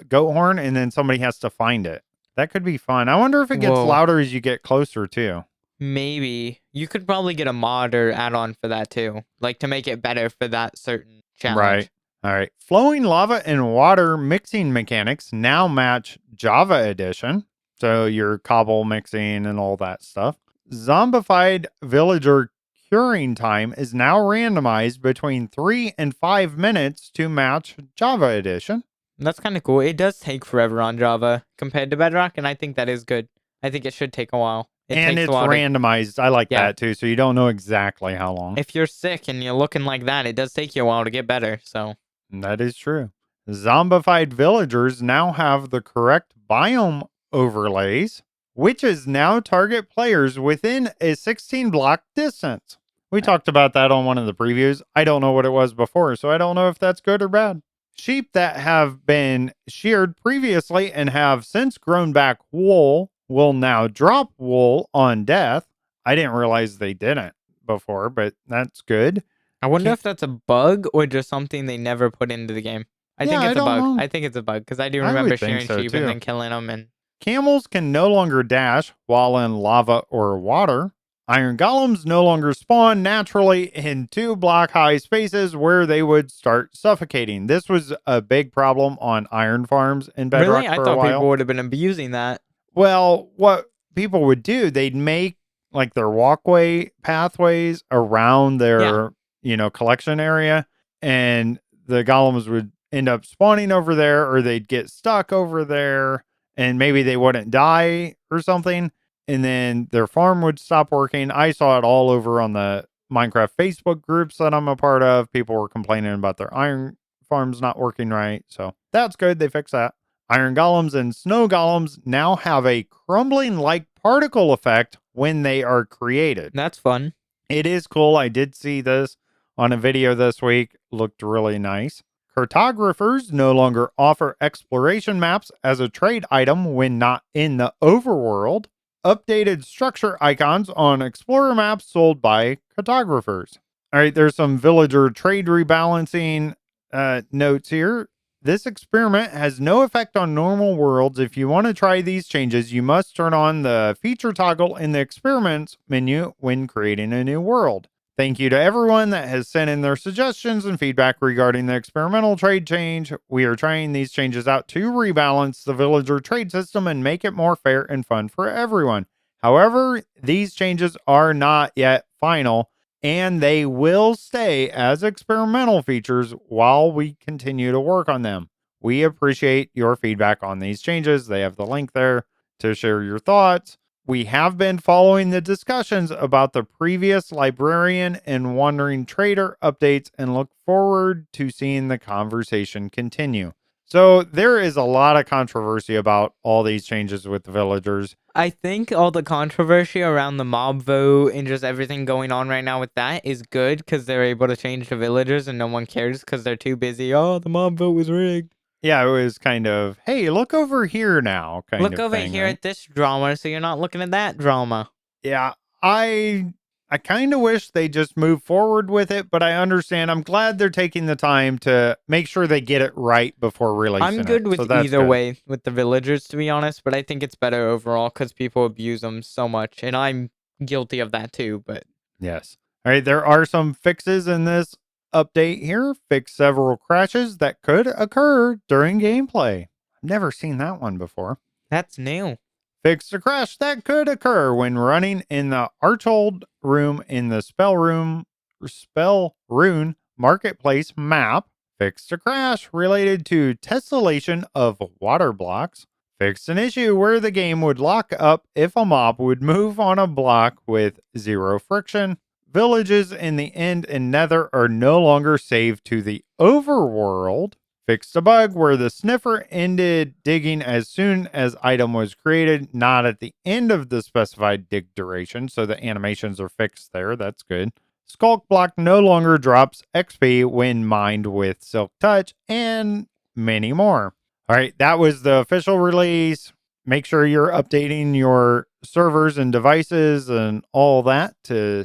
goat horn and then somebody has to find it. That could be fun. I wonder if it gets louder as you get closer too. Maybe. You could probably get a mod or add-on for that too. Like to make it better for that certain challenge. Right. All right. Flowing lava and water mixing mechanics now match Java Edition. So your cobble mixing and all that stuff. Zombified villager curing time is now randomized between 3 and 5 minutes to match Java Edition. That's kind of cool. It does take forever on Java compared to Bedrock, and I think that is good. I think it should take a while. And takes a it's while randomized. I like Yeah. that too. So you don't know exactly how long. If you're sick and you're looking like that, it does take you a while to get better. So That is true. Zombified villagers now have the correct biome overlays, which is now target players within a 16 block distance. We talked about that on one of the previews. I don't know what it was before, so I don't know if that's good or bad. Sheep that have been sheared previously and have since grown back wool will now drop wool on death. I didn't realize they didn't before, but that's good. I wonder Can't, if that's a bug or just something they never put into the game. I yeah, think I it's a don't bug. know. I think it's a bug because I do I remember would think shearing so sheep and too. then killing them. And Camels can no longer dash while in lava or water. Iron golems no longer spawn naturally in 2 block high spaces where they would start suffocating. This was a big problem on iron farms in really, Bedrock I for a thought people while. would have been abusing that. Well, what people would do, they'd make like their walkway pathways around Yeah. their, collection area, and the golems would end up spawning over there, or they'd get stuck over there, and maybe they wouldn't die or something, and then their farm would stop working. I saw it all over on the Minecraft Facebook groups that I'm a part of. People were complaining about their iron farms not working right, so that's good. They fixed that. Iron golems and snow golems now have a crumbling like particle effect when they are created. That's fun. It is cool. I did see this on a video this week. Looked really nice. Cartographers no longer offer exploration maps as a trade item when not in the overworld. Updated structure icons on explorer maps sold by cartographers. All right, there's some villager trade rebalancing notes here. This experiment has no effect on normal worlds. If you want to try these changes, you must turn on the feature toggle in the experiments menu when creating a new world. Thank you to everyone that has sent in their suggestions and feedback regarding the experimental trade change. We are trying these changes out to rebalance the villager trade system and make it more fair and fun for everyone. However, these changes are not yet final, and they will stay as experimental features while we continue to work on them. We appreciate your feedback on these changes. They have the link there to share your thoughts. We have been following the discussions about the previous librarian and wandering trader updates and look forward to seeing the conversation continue. So there is a lot of controversy about all these changes with the villagers. I think all the controversy around the mob vote and just everything going on right now with that is good because they're able to change the villagers and no one cares because they're too busy. Oh, the mob vote was rigged. Yeah, it was kind of, hey, look over here now kind Look of over thing, here right? at this drama so you're not looking at that drama. Yeah, I kind of wish they just move forward with it, but I understand. I'm glad they're taking the time to make sure they get it right before releasing I'm good it. with So that's either good. way with the villagers, to be honest, but I think it's better overall because people abuse them so much, and I'm guilty of that too, but Yes. All right, there are some fixes in this update here. Fix several crashes that could occur during gameplay. I've never seen that one before. that's new. Fix a crash that could occur when running in the Archhold room in the Spell Rune Marketplace map. Fixed a crash related to tessellation of water blocks. Fixed an issue where the game would lock up if a mob would move on a block with 0 friction. Villages in the End and Nether are no longer saved to the overworld. Fixed a bug where the sniffer ended digging as soon as item was created, not at the end of the specified dig duration. So the animations are fixed there. That's good. Skulk block no longer drops XP when mined with Silk Touch, and many more. All right, that was the official release. Make sure you're updating your servers and devices and all that to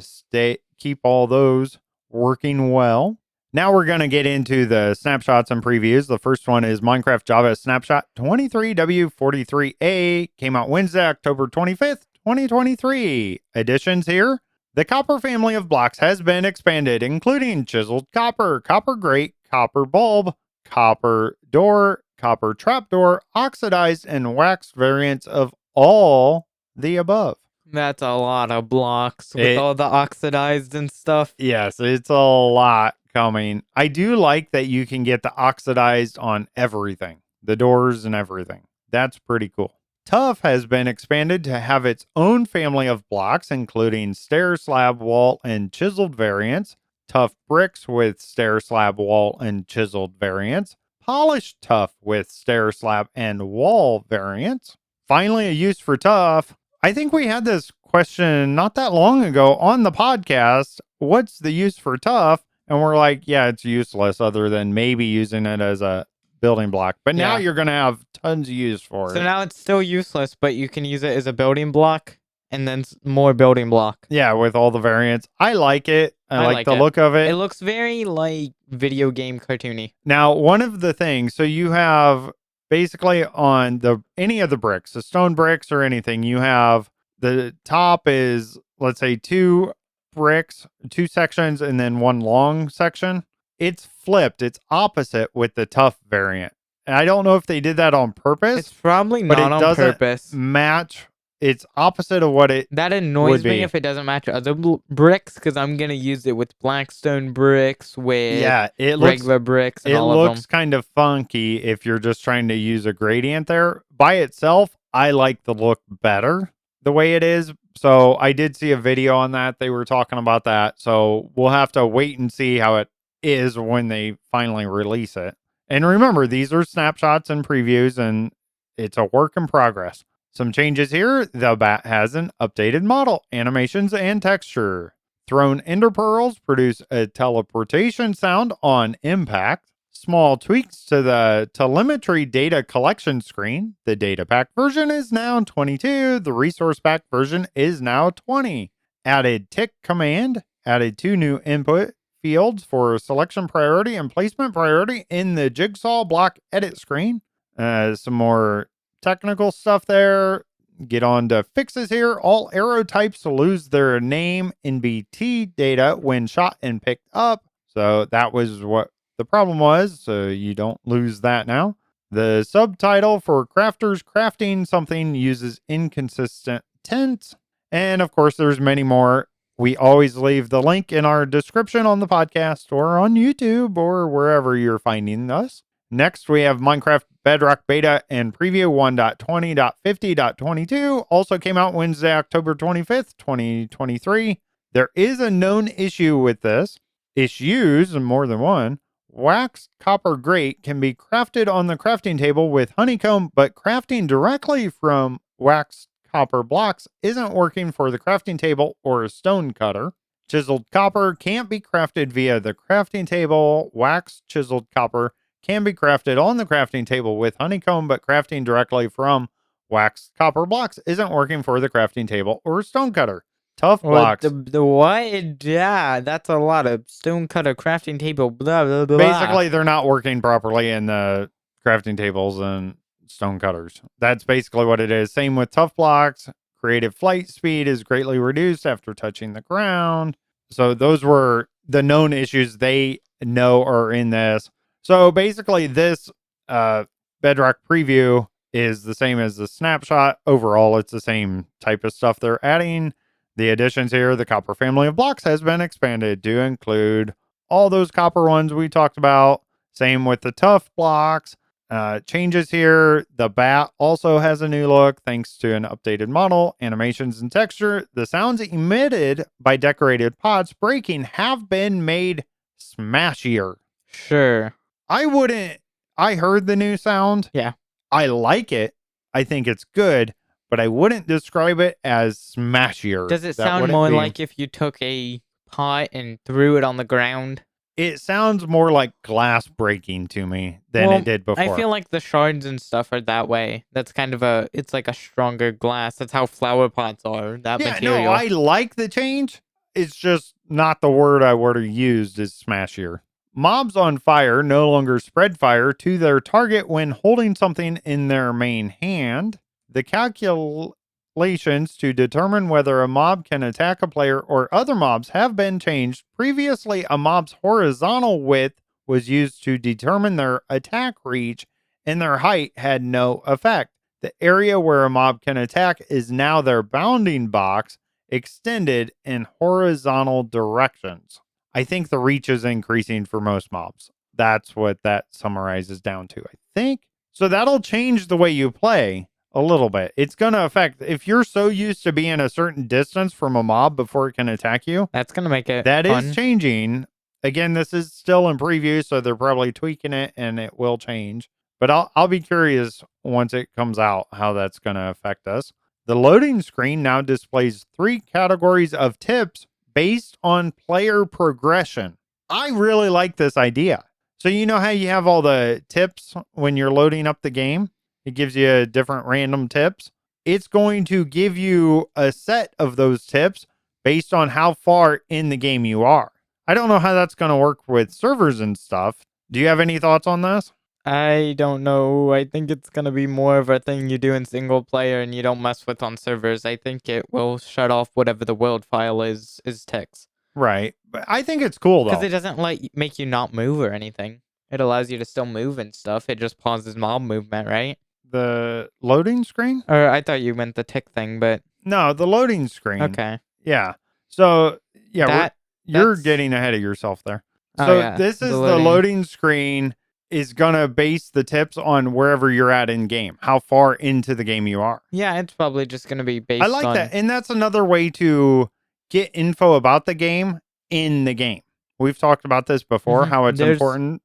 keep all those working well. Now we're going to get into the snapshots and previews. The first one is Minecraft Java Snapshot 23W43A. Came out Wednesday, October 25th, 2023. Additions here. The copper family of blocks has been expanded, including chiseled copper, copper grate, copper bulb, copper door, copper trapdoor, oxidized and waxed variants of all the above. That's a lot of blocks with all the oxidized and stuff. Yes, it's a lot coming. I do like that you can get the oxidized on everything, the doors and everything. That's pretty cool. Tough has been expanded to have its own family of blocks, including stair, slab, wall, and chiseled variants. Tough bricks with stair, slab, wall, and chiseled variants. Polished tough with stair, slab, and wall variants. Finally, a use for tough. I think we had this question not that long ago on the podcast. What's the use for tough? And we're like, yeah, it's useless other than maybe using it as a building block. But now you're going to have tons of use for it. So now it's still useless, but you can use it as a building block and then more building block. Yeah, with all the variants. I like it. I like the look of it. It looks very like video game cartoony. Now, one of the things, so you have basically on any of the bricks, the stone bricks or anything, you have the top is, let's say, 2 bricks, 2 sections, and then 1 long section. It's flipped. It's opposite with the tough variant. And I don't know if they did that on purpose. It's probably not on purpose. Match. It's opposite of what it That annoys me if it doesn't match other bricks, because I'm going to use it with blackstone bricks, with regular bricks, and all of them. It looks kind of funky if you're just trying to use a gradient there. By itself, I like the look better the way it is. So I did see a video on that. They were talking about that. So we'll have to wait and see how it is when they finally release it. And remember, these are snapshots and previews, and it's a work in progress. Some changes here. The bat has an updated model, animations, and texture. Thrown ender pearls produce a teleportation sound on impact. Small tweaks to the telemetry data collection screen. The data pack version is now 22. The resource pack version is now 20. Added tick command. Added 2 new input fields for selection priority and placement priority in the jigsaw block edit screen. Some more technical stuff there. Get on to fixes here. All arrow types lose their name in BT data when shot and picked up. So that was what the problem was. So you don't lose that now. The subtitle for crafters crafting something uses inconsistent tense. And of course, there's many more. We always leave the link in our description on the podcast or on YouTube or wherever you're finding us. Next, we have Minecraft Bedrock Beta and Preview 1.20.50.22. Also came out Wednesday, October 25th, 2023. There is a known issue with this. Issues, more than one. Waxed copper grate can be crafted on the crafting table with honeycomb, but crafting directly from waxed copper blocks isn't working for the crafting table or a stone cutter. Chiseled copper can't be crafted via the crafting table. Waxed chiseled copper can be crafted on the crafting table with honeycomb, but crafting directly from waxed copper blocks isn't working for the crafting table or stone cutter. Tough blocks. The what? Yeah, that's a lot of stone cutter crafting table. Blah, blah, blah. Basically, they're not working properly in the crafting tables and stone cutters. That's basically what it is. Same with tough blocks. Creative flight speed is greatly reduced after touching the ground. So those were the known issues they know are in this. So basically, this Bedrock preview is the same as the snapshot. Overall, it's the same type of stuff they're adding. The additions here, the copper family of blocks has been expanded to include all those copper ones we talked about. Same with the tough blocks. Changes here. The bat also has a new look thanks to an updated model, animations, and texture. The sounds emitted by decorated pots breaking have been made smashier. Sure. I heard the new sound. Yeah. I like it. I think it's good, but I wouldn't describe it as smashier. Does it sound more like if you took a pot and threw it on the ground? It sounds more like glass breaking to me than it did before. I feel like the shards and stuff are that way. That's kind of it's like a stronger glass. That's how flower pots are, that material. No, I like the change. It's just not the word I would have used is smashier. Mobs on fire no longer spread fire to their target when holding something in their main hand. The calculations to determine whether a mob can attack a player or other mobs have been changed. Previously, a mob's horizontal width was used to determine their attack reach, and their height had no effect. The area where a mob can attack is now their bounding box, extended in horizontal directions. I think the reach is increasing for most mobs. That's what that summarizes down to, I think. So that'll change the way you play a little bit. It's going to affect, if you're so used to being a certain distance from a mob before it can attack you, that's going to make it that fun. is changing. Again, this is still in preview, so they're probably tweaking it and it will change. But I'll be curious once it comes out how that's going to affect us. The loading screen now displays 3 categories of tips based on player progression. I really like this idea. So you know how you have all the tips when you're loading up the game? It gives you different random tips. It's going to give you a set of those tips based on how far in the game you are. I don't know how that's going to work with servers and stuff. Do you have any thoughts on this? I don't know. I think it's going to be more of a thing you do in single player and you don't mess with on servers. I think it will shut off whatever the world file is ticks. Right. But I think it's cool, though. Because it doesn't make you not move or anything. It allows you to still move and stuff. It just pauses mob movement, right? The loading screen? Or I thought you meant the tick thing, but... No, the loading screen. Okay. Yeah. So, yeah, you're that's... getting ahead of yourself there. Oh, So yeah. this is the loading screen is going to base the tips on wherever you're at in game, how far into the game you are. Yeah, it's probably just going to be based on... I like that. And that's another way to get info about the game in the game. We've talked about this before, how it's important.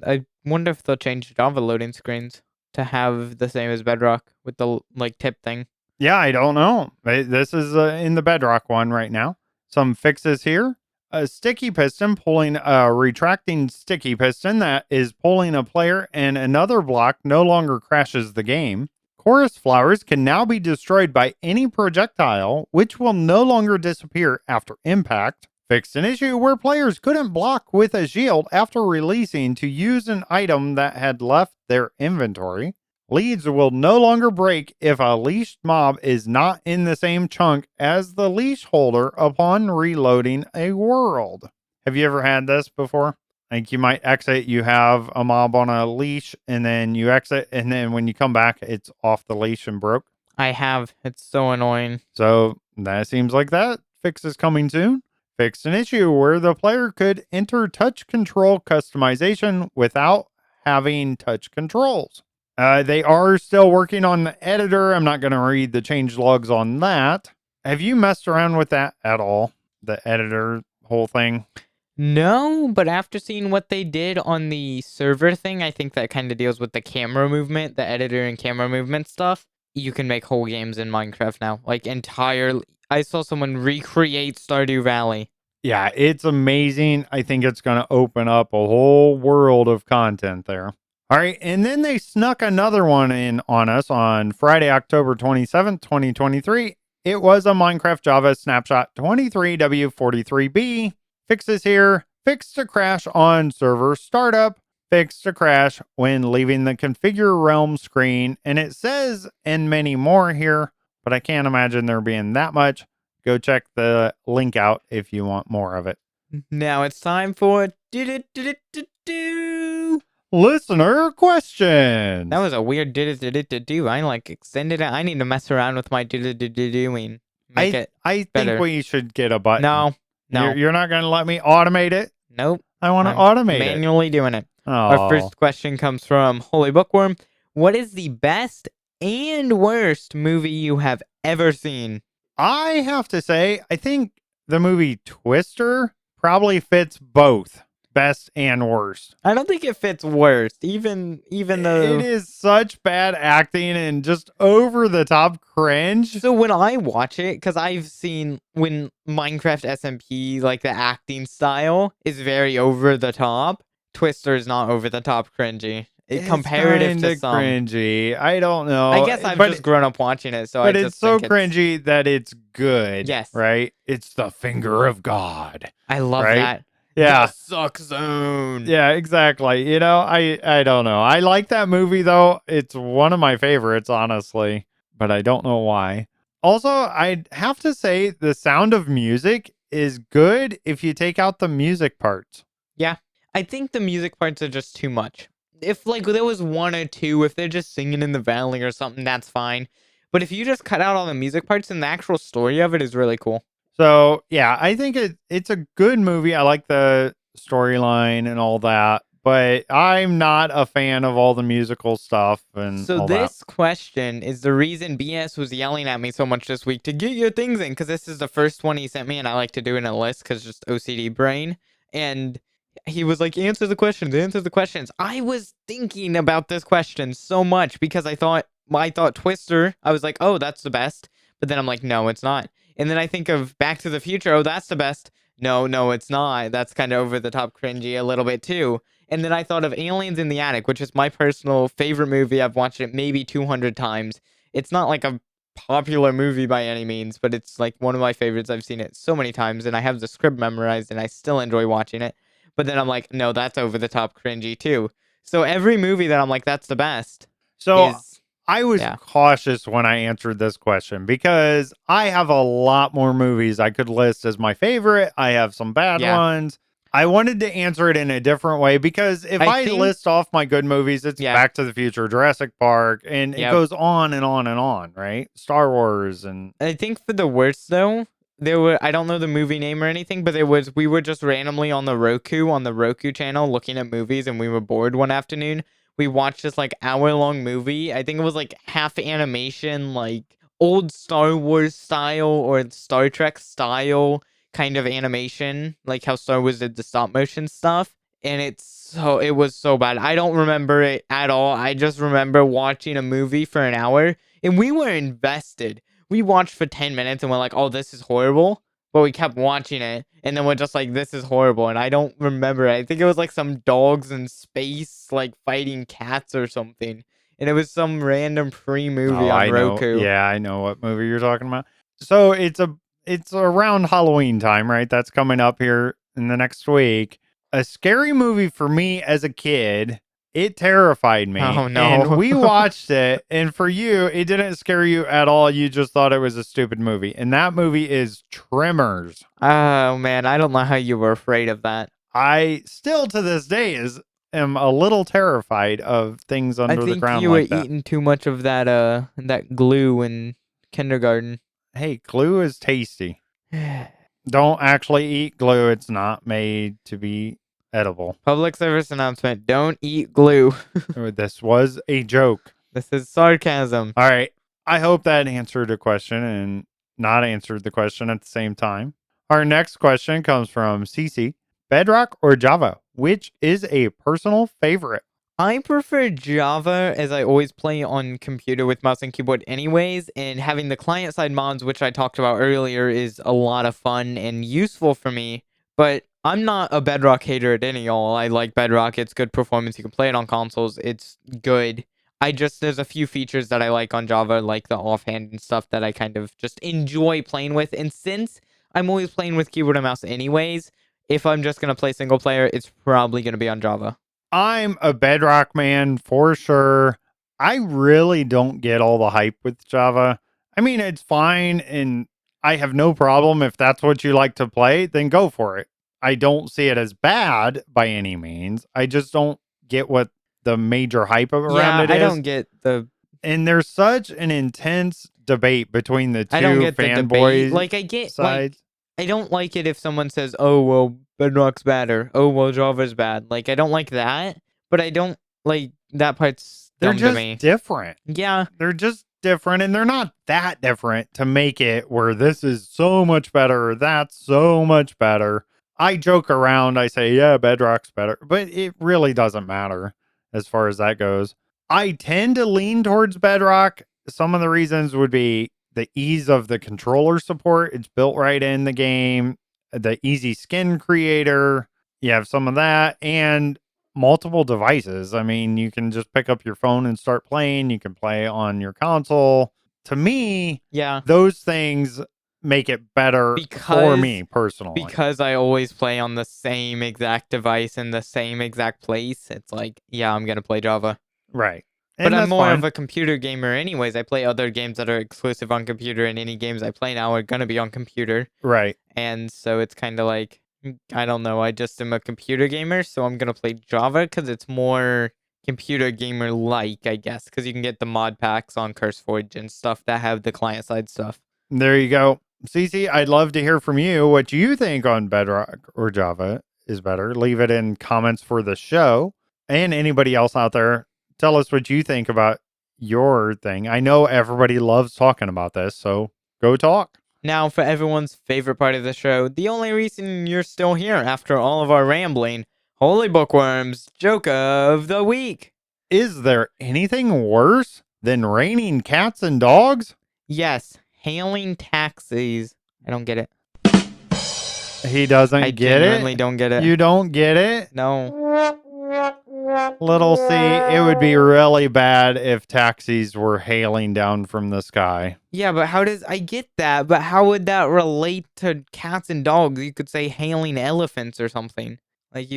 I wonder if they'll change Java loading screens to have the same as Bedrock with the tip thing. Yeah, I don't know. This is in the Bedrock one right now. Some fixes here. A sticky piston pulling a retracting sticky piston that is pulling a player and another block no longer crashes the game. Chorus flowers can now be destroyed by any projectile, which will no longer disappear after impact. Fixed an issue where players couldn't block with a shield after releasing to use an item that had left their inventory. Leads will no longer break if a leashed mob is not in the same chunk as the leash holder upon reloading a world. Have you ever had this before? Like you might exit, you have a mob on a leash, and then you exit, and then when you come back, it's off the leash and broke. I have. It's so annoying. So that seems like that fix is coming soon. Fixed an issue where the player could enter touch control customization without having touch controls. They are still working on the editor. I'm not going to read the changelogs on that. Have you messed around with that at all? The editor whole thing? No, but after seeing what they did on the server thing, I think that kind of deals with the camera movement, the editor and camera movement stuff. You can make whole games in Minecraft now. Like entirely. I saw someone recreate Stardew Valley. Yeah, it's amazing. I think it's going to open up a whole world of content there. All right, and then they snuck another one in on us on Friday, October 27th, 2023. It was a Minecraft Java Snapshot 23W43B. Fixes here. Fix to crash on server startup. Fix to crash when leaving the configure realm screen. And it says, and many more here, but I can't imagine there being that much. Go check the link out if you want more of it. Now it's time for... Listener question. That was a weird do. I extended it. I need to mess around with my doing. I think we should get a button. No. You're not going to let me automate it? Nope. I want to automate it. Manually doing it. Oh. Our first question comes from Holy Bookworm. What is the best and worst movie you have ever seen? I have to say, I think the movie Twister probably fits both. Best and worst. I don't think it fits worst, even though it is such bad acting and just over the top cringe. So when I watch it, because I've seen when Minecraft SMP, like the acting style is very over the top. Twister is not over the top cringy. It's comparative to some cringy. I don't know. I guess I've just grown up watching it, so but it's so cringy that it's good. Yes, right. It's the finger of God. I love that. Yeah. The suck zone. Yeah, exactly. You know, I don't know. I like that movie, though. It's one of my favorites, honestly, but I don't know why. Also, I'd have to say the sound of music is good if you take out the music parts. Yeah, I think the music parts are just too much. If there was one or two, if they're just singing in the valley or something, that's fine. But if you just cut out all the music parts, then the actual story of it is really cool. So, yeah, I think it's a good movie. I like the storyline and all that, but I'm not a fan of all the musical stuff and So all that. this question is the reason BS was yelling at me so much this week to get your things in, because this is the first one he sent me, and I like to do it in a list because just OCD brain. And he was like, answer the questions, answer the questions. I was thinking about this question so much because I thought Twister, I was like, oh, that's the best. But then I'm like, no, it's not. And then I think of Back to the Future, oh, that's the best. No, it's not. That's kind of over the top cringy a little bit too. And then I thought of Aliens in the Attic, which is my personal favorite movie. I've watched it maybe 200 times. It's not like a popular movie by any means, but it's like one of my favorites. I've seen it so many times, and I have the script memorized, and I still enjoy watching it. But then I'm like, no, that's over the top cringy too. So every movie that I'm like, that's the best So is, I was yeah. cautious when I answered this question because I have a lot more movies I could list as my favorite. I have some bad Yeah. ones. I wanted to answer it in a different way because if I list off my good movies, it's Yeah. Back to the Future, Jurassic Park, and it Yep. goes on and on and on, right? Star Wars and I think for the worst though, I don't know the movie name or anything, but we were just randomly on the Roku channel looking at movies, and we were bored one afternoon. We watched this like hour-long movie. I think it was like half animation, like old Star Wars style or Star Trek style kind of animation, like how Star Wars did the stop motion stuff. And it was so bad. I don't remember it at all. I just remember watching a movie for an hour, and we were invested. We watched for 10 minutes and we're like, oh, this is horrible. But we kept watching it, and then we're just like, this is horrible. And I don't remember it. I think it was like some dogs in space, like fighting cats or something. And it was some random free movie on I know. Roku. Yeah, I know what movie you're talking about. So it's around Halloween time, right? That's coming up here in the next week. A scary movie for me as a kid. It terrified me. Oh, no. And we watched it, and for you, it didn't scare you at all. You just thought it was a stupid movie. And that movie is Tremors. Oh, man. I don't know how you were afraid of that. I still to this day am a little terrified of things under the ground you like were that. eating too much of that glue in kindergarten. Hey, glue is tasty. Don't actually eat glue. It's not made to be edible. Public service announcement. Don't eat glue. This was a joke. This is sarcasm. All right. I hope that answered a question and not answered the question at the same time. Our next question comes from CC. Bedrock or Java? Which is a personal favorite? I prefer Java, as I always play on computer with mouse and keyboard anyways, and having the client-side mods, which I talked about earlier, is a lot of fun and useful for me. But I'm not a Bedrock hater at all. I like Bedrock. It's good performance. You can play it on consoles. It's good. There's a few features that I like on Java, like the offhand and stuff that I kind of just enjoy playing with. And since I'm always playing with keyboard and mouse anyways, if I'm just going to play single player, it's probably going to be on Java. I'm a Bedrock man for sure. I really don't get all the hype with Java. I mean, it's fine, and I have no problem if that's what you like to play, then go for it. I don't see it as bad by any means. I just don't get what the major hype around it is. I don't get the... And there's such an intense debate between the two I don't get the fanboys. debate. Like, I get... Like, I don't like it if someone says, oh, well, Bedrock's bad, or, oh, well, Java's bad. Like, I don't like that, but I don't like that part's dumb to me. They're just different. Yeah. They're just different, and they're not that different to make it where this is so much better or that's so much better. I joke around. I say, yeah, Bedrock's better, but it really doesn't matter as far as that goes. I tend to lean towards Bedrock. Some of the reasons would be the ease of the controller support. It's built right in the game. The easy skin creator. You have some of that, and multiple devices. I mean, you can just pick up your phone and start playing. You can play on your console. To me, yeah, those things make it better for me personally. Because I always play on the same exact device in the same exact place. It's like, yeah, I'm going to play Java. Right. But I'm more of a computer gamer anyways. I play other games that are exclusive on computer, and any games I play now are going to be on computer. Right. And so it's kind of like, I don't know. I just am a computer gamer, so I'm going to play Java because it's more computer gamer-like, I guess, because you can get the mod packs on CurseForge and stuff that have the client-side stuff. There you go. Cece, I'd love to hear from you what you think on Bedrock or Java. is better. Leave it in comments for the show. And anybody else out there, tell us what you think about your thing. I know everybody loves talking about this, so go talk. Now, for everyone's favorite part of the show, the only reason you're still here after all of our rambling, Holy Bookworm's Joke of the Week. Is there anything worse than raining cats and dogs? Yes, hailing taxis. I don't get it. He doesn't get it? I genuinely don't get it. You don't get it? No. Little C, it would be really bad if taxis were hailing down from the sky. Yeah, but I get that, but how would that relate to cats and dogs? You could say hailing elephants or something. Like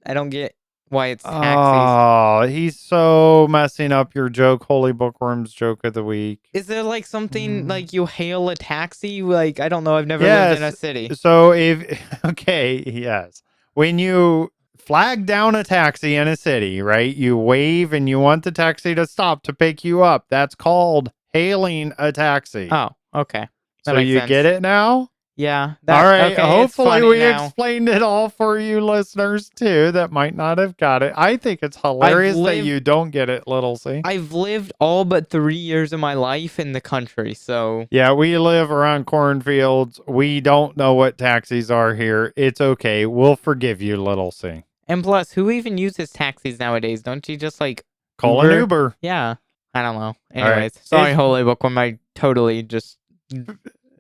I don't get why it's taxis. Oh, he's so messing up your joke, Holy Bookworm's Joke of the Week. Is there like something like you hail a taxi? Like, I don't know, I've never lived in a city. So yes. When you flag down a taxi in a city, right? You wave and you want the taxi to stop to pick you up. That's called hailing a taxi. Oh, okay. So you get it now? Yeah. All right. Okay, hopefully we now. explained it all for you listeners too that might not have got it. I think it's hilarious that you don't get it, Little C. I've lived all but 3 years of my life in the country, so... Yeah, we live around cornfields. We don't know what taxis are here. It's okay. We'll forgive you, Little C. And plus, who even uses taxis nowadays? Don't you just like... Call an Uber. Yeah. I don't know. Anyways, right. Sorry, Holy Bookworm. I totally just...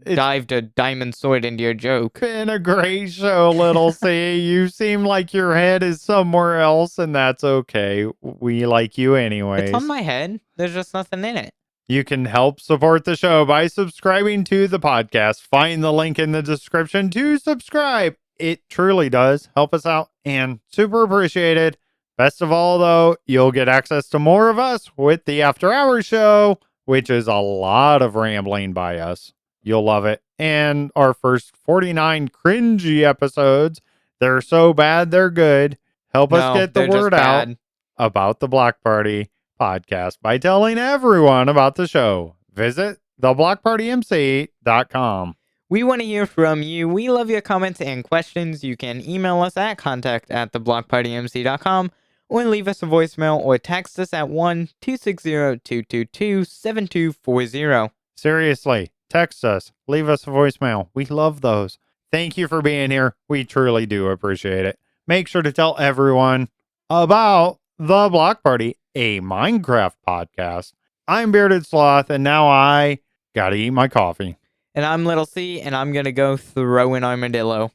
dived a diamond sword into your joke. Been a great show, Little C. You seem like your head is somewhere else, and that's okay. We like you anyways. It's on my head. There's just nothing in it. You can help support the show by subscribing to the podcast. Find the link in the description to subscribe. It truly does help us out and super appreciated. Best of all, though, you'll get access to more of us with the After Hours show, which is a lot of rambling by us. You'll love it. And our first 49 cringy episodes, they're so bad, they're good. Help us get the word out about the Block Party podcast by telling everyone about the show. Visit theblockpartymc.com. We want to hear from you. We love your comments and questions. You can email us at contact@theblockpartymc.com or leave us a voicemail or text us at 1-260-222-7240. Seriously. Text us. Leave us a voicemail. We love those. Thank you for being here. We truly do appreciate it. Make sure to tell everyone about The Block Party, a Minecraft podcast. I'm Bearded Sloth, and now I gotta eat my coffee. And I'm Little C, and I'm gonna go throw an armadillo.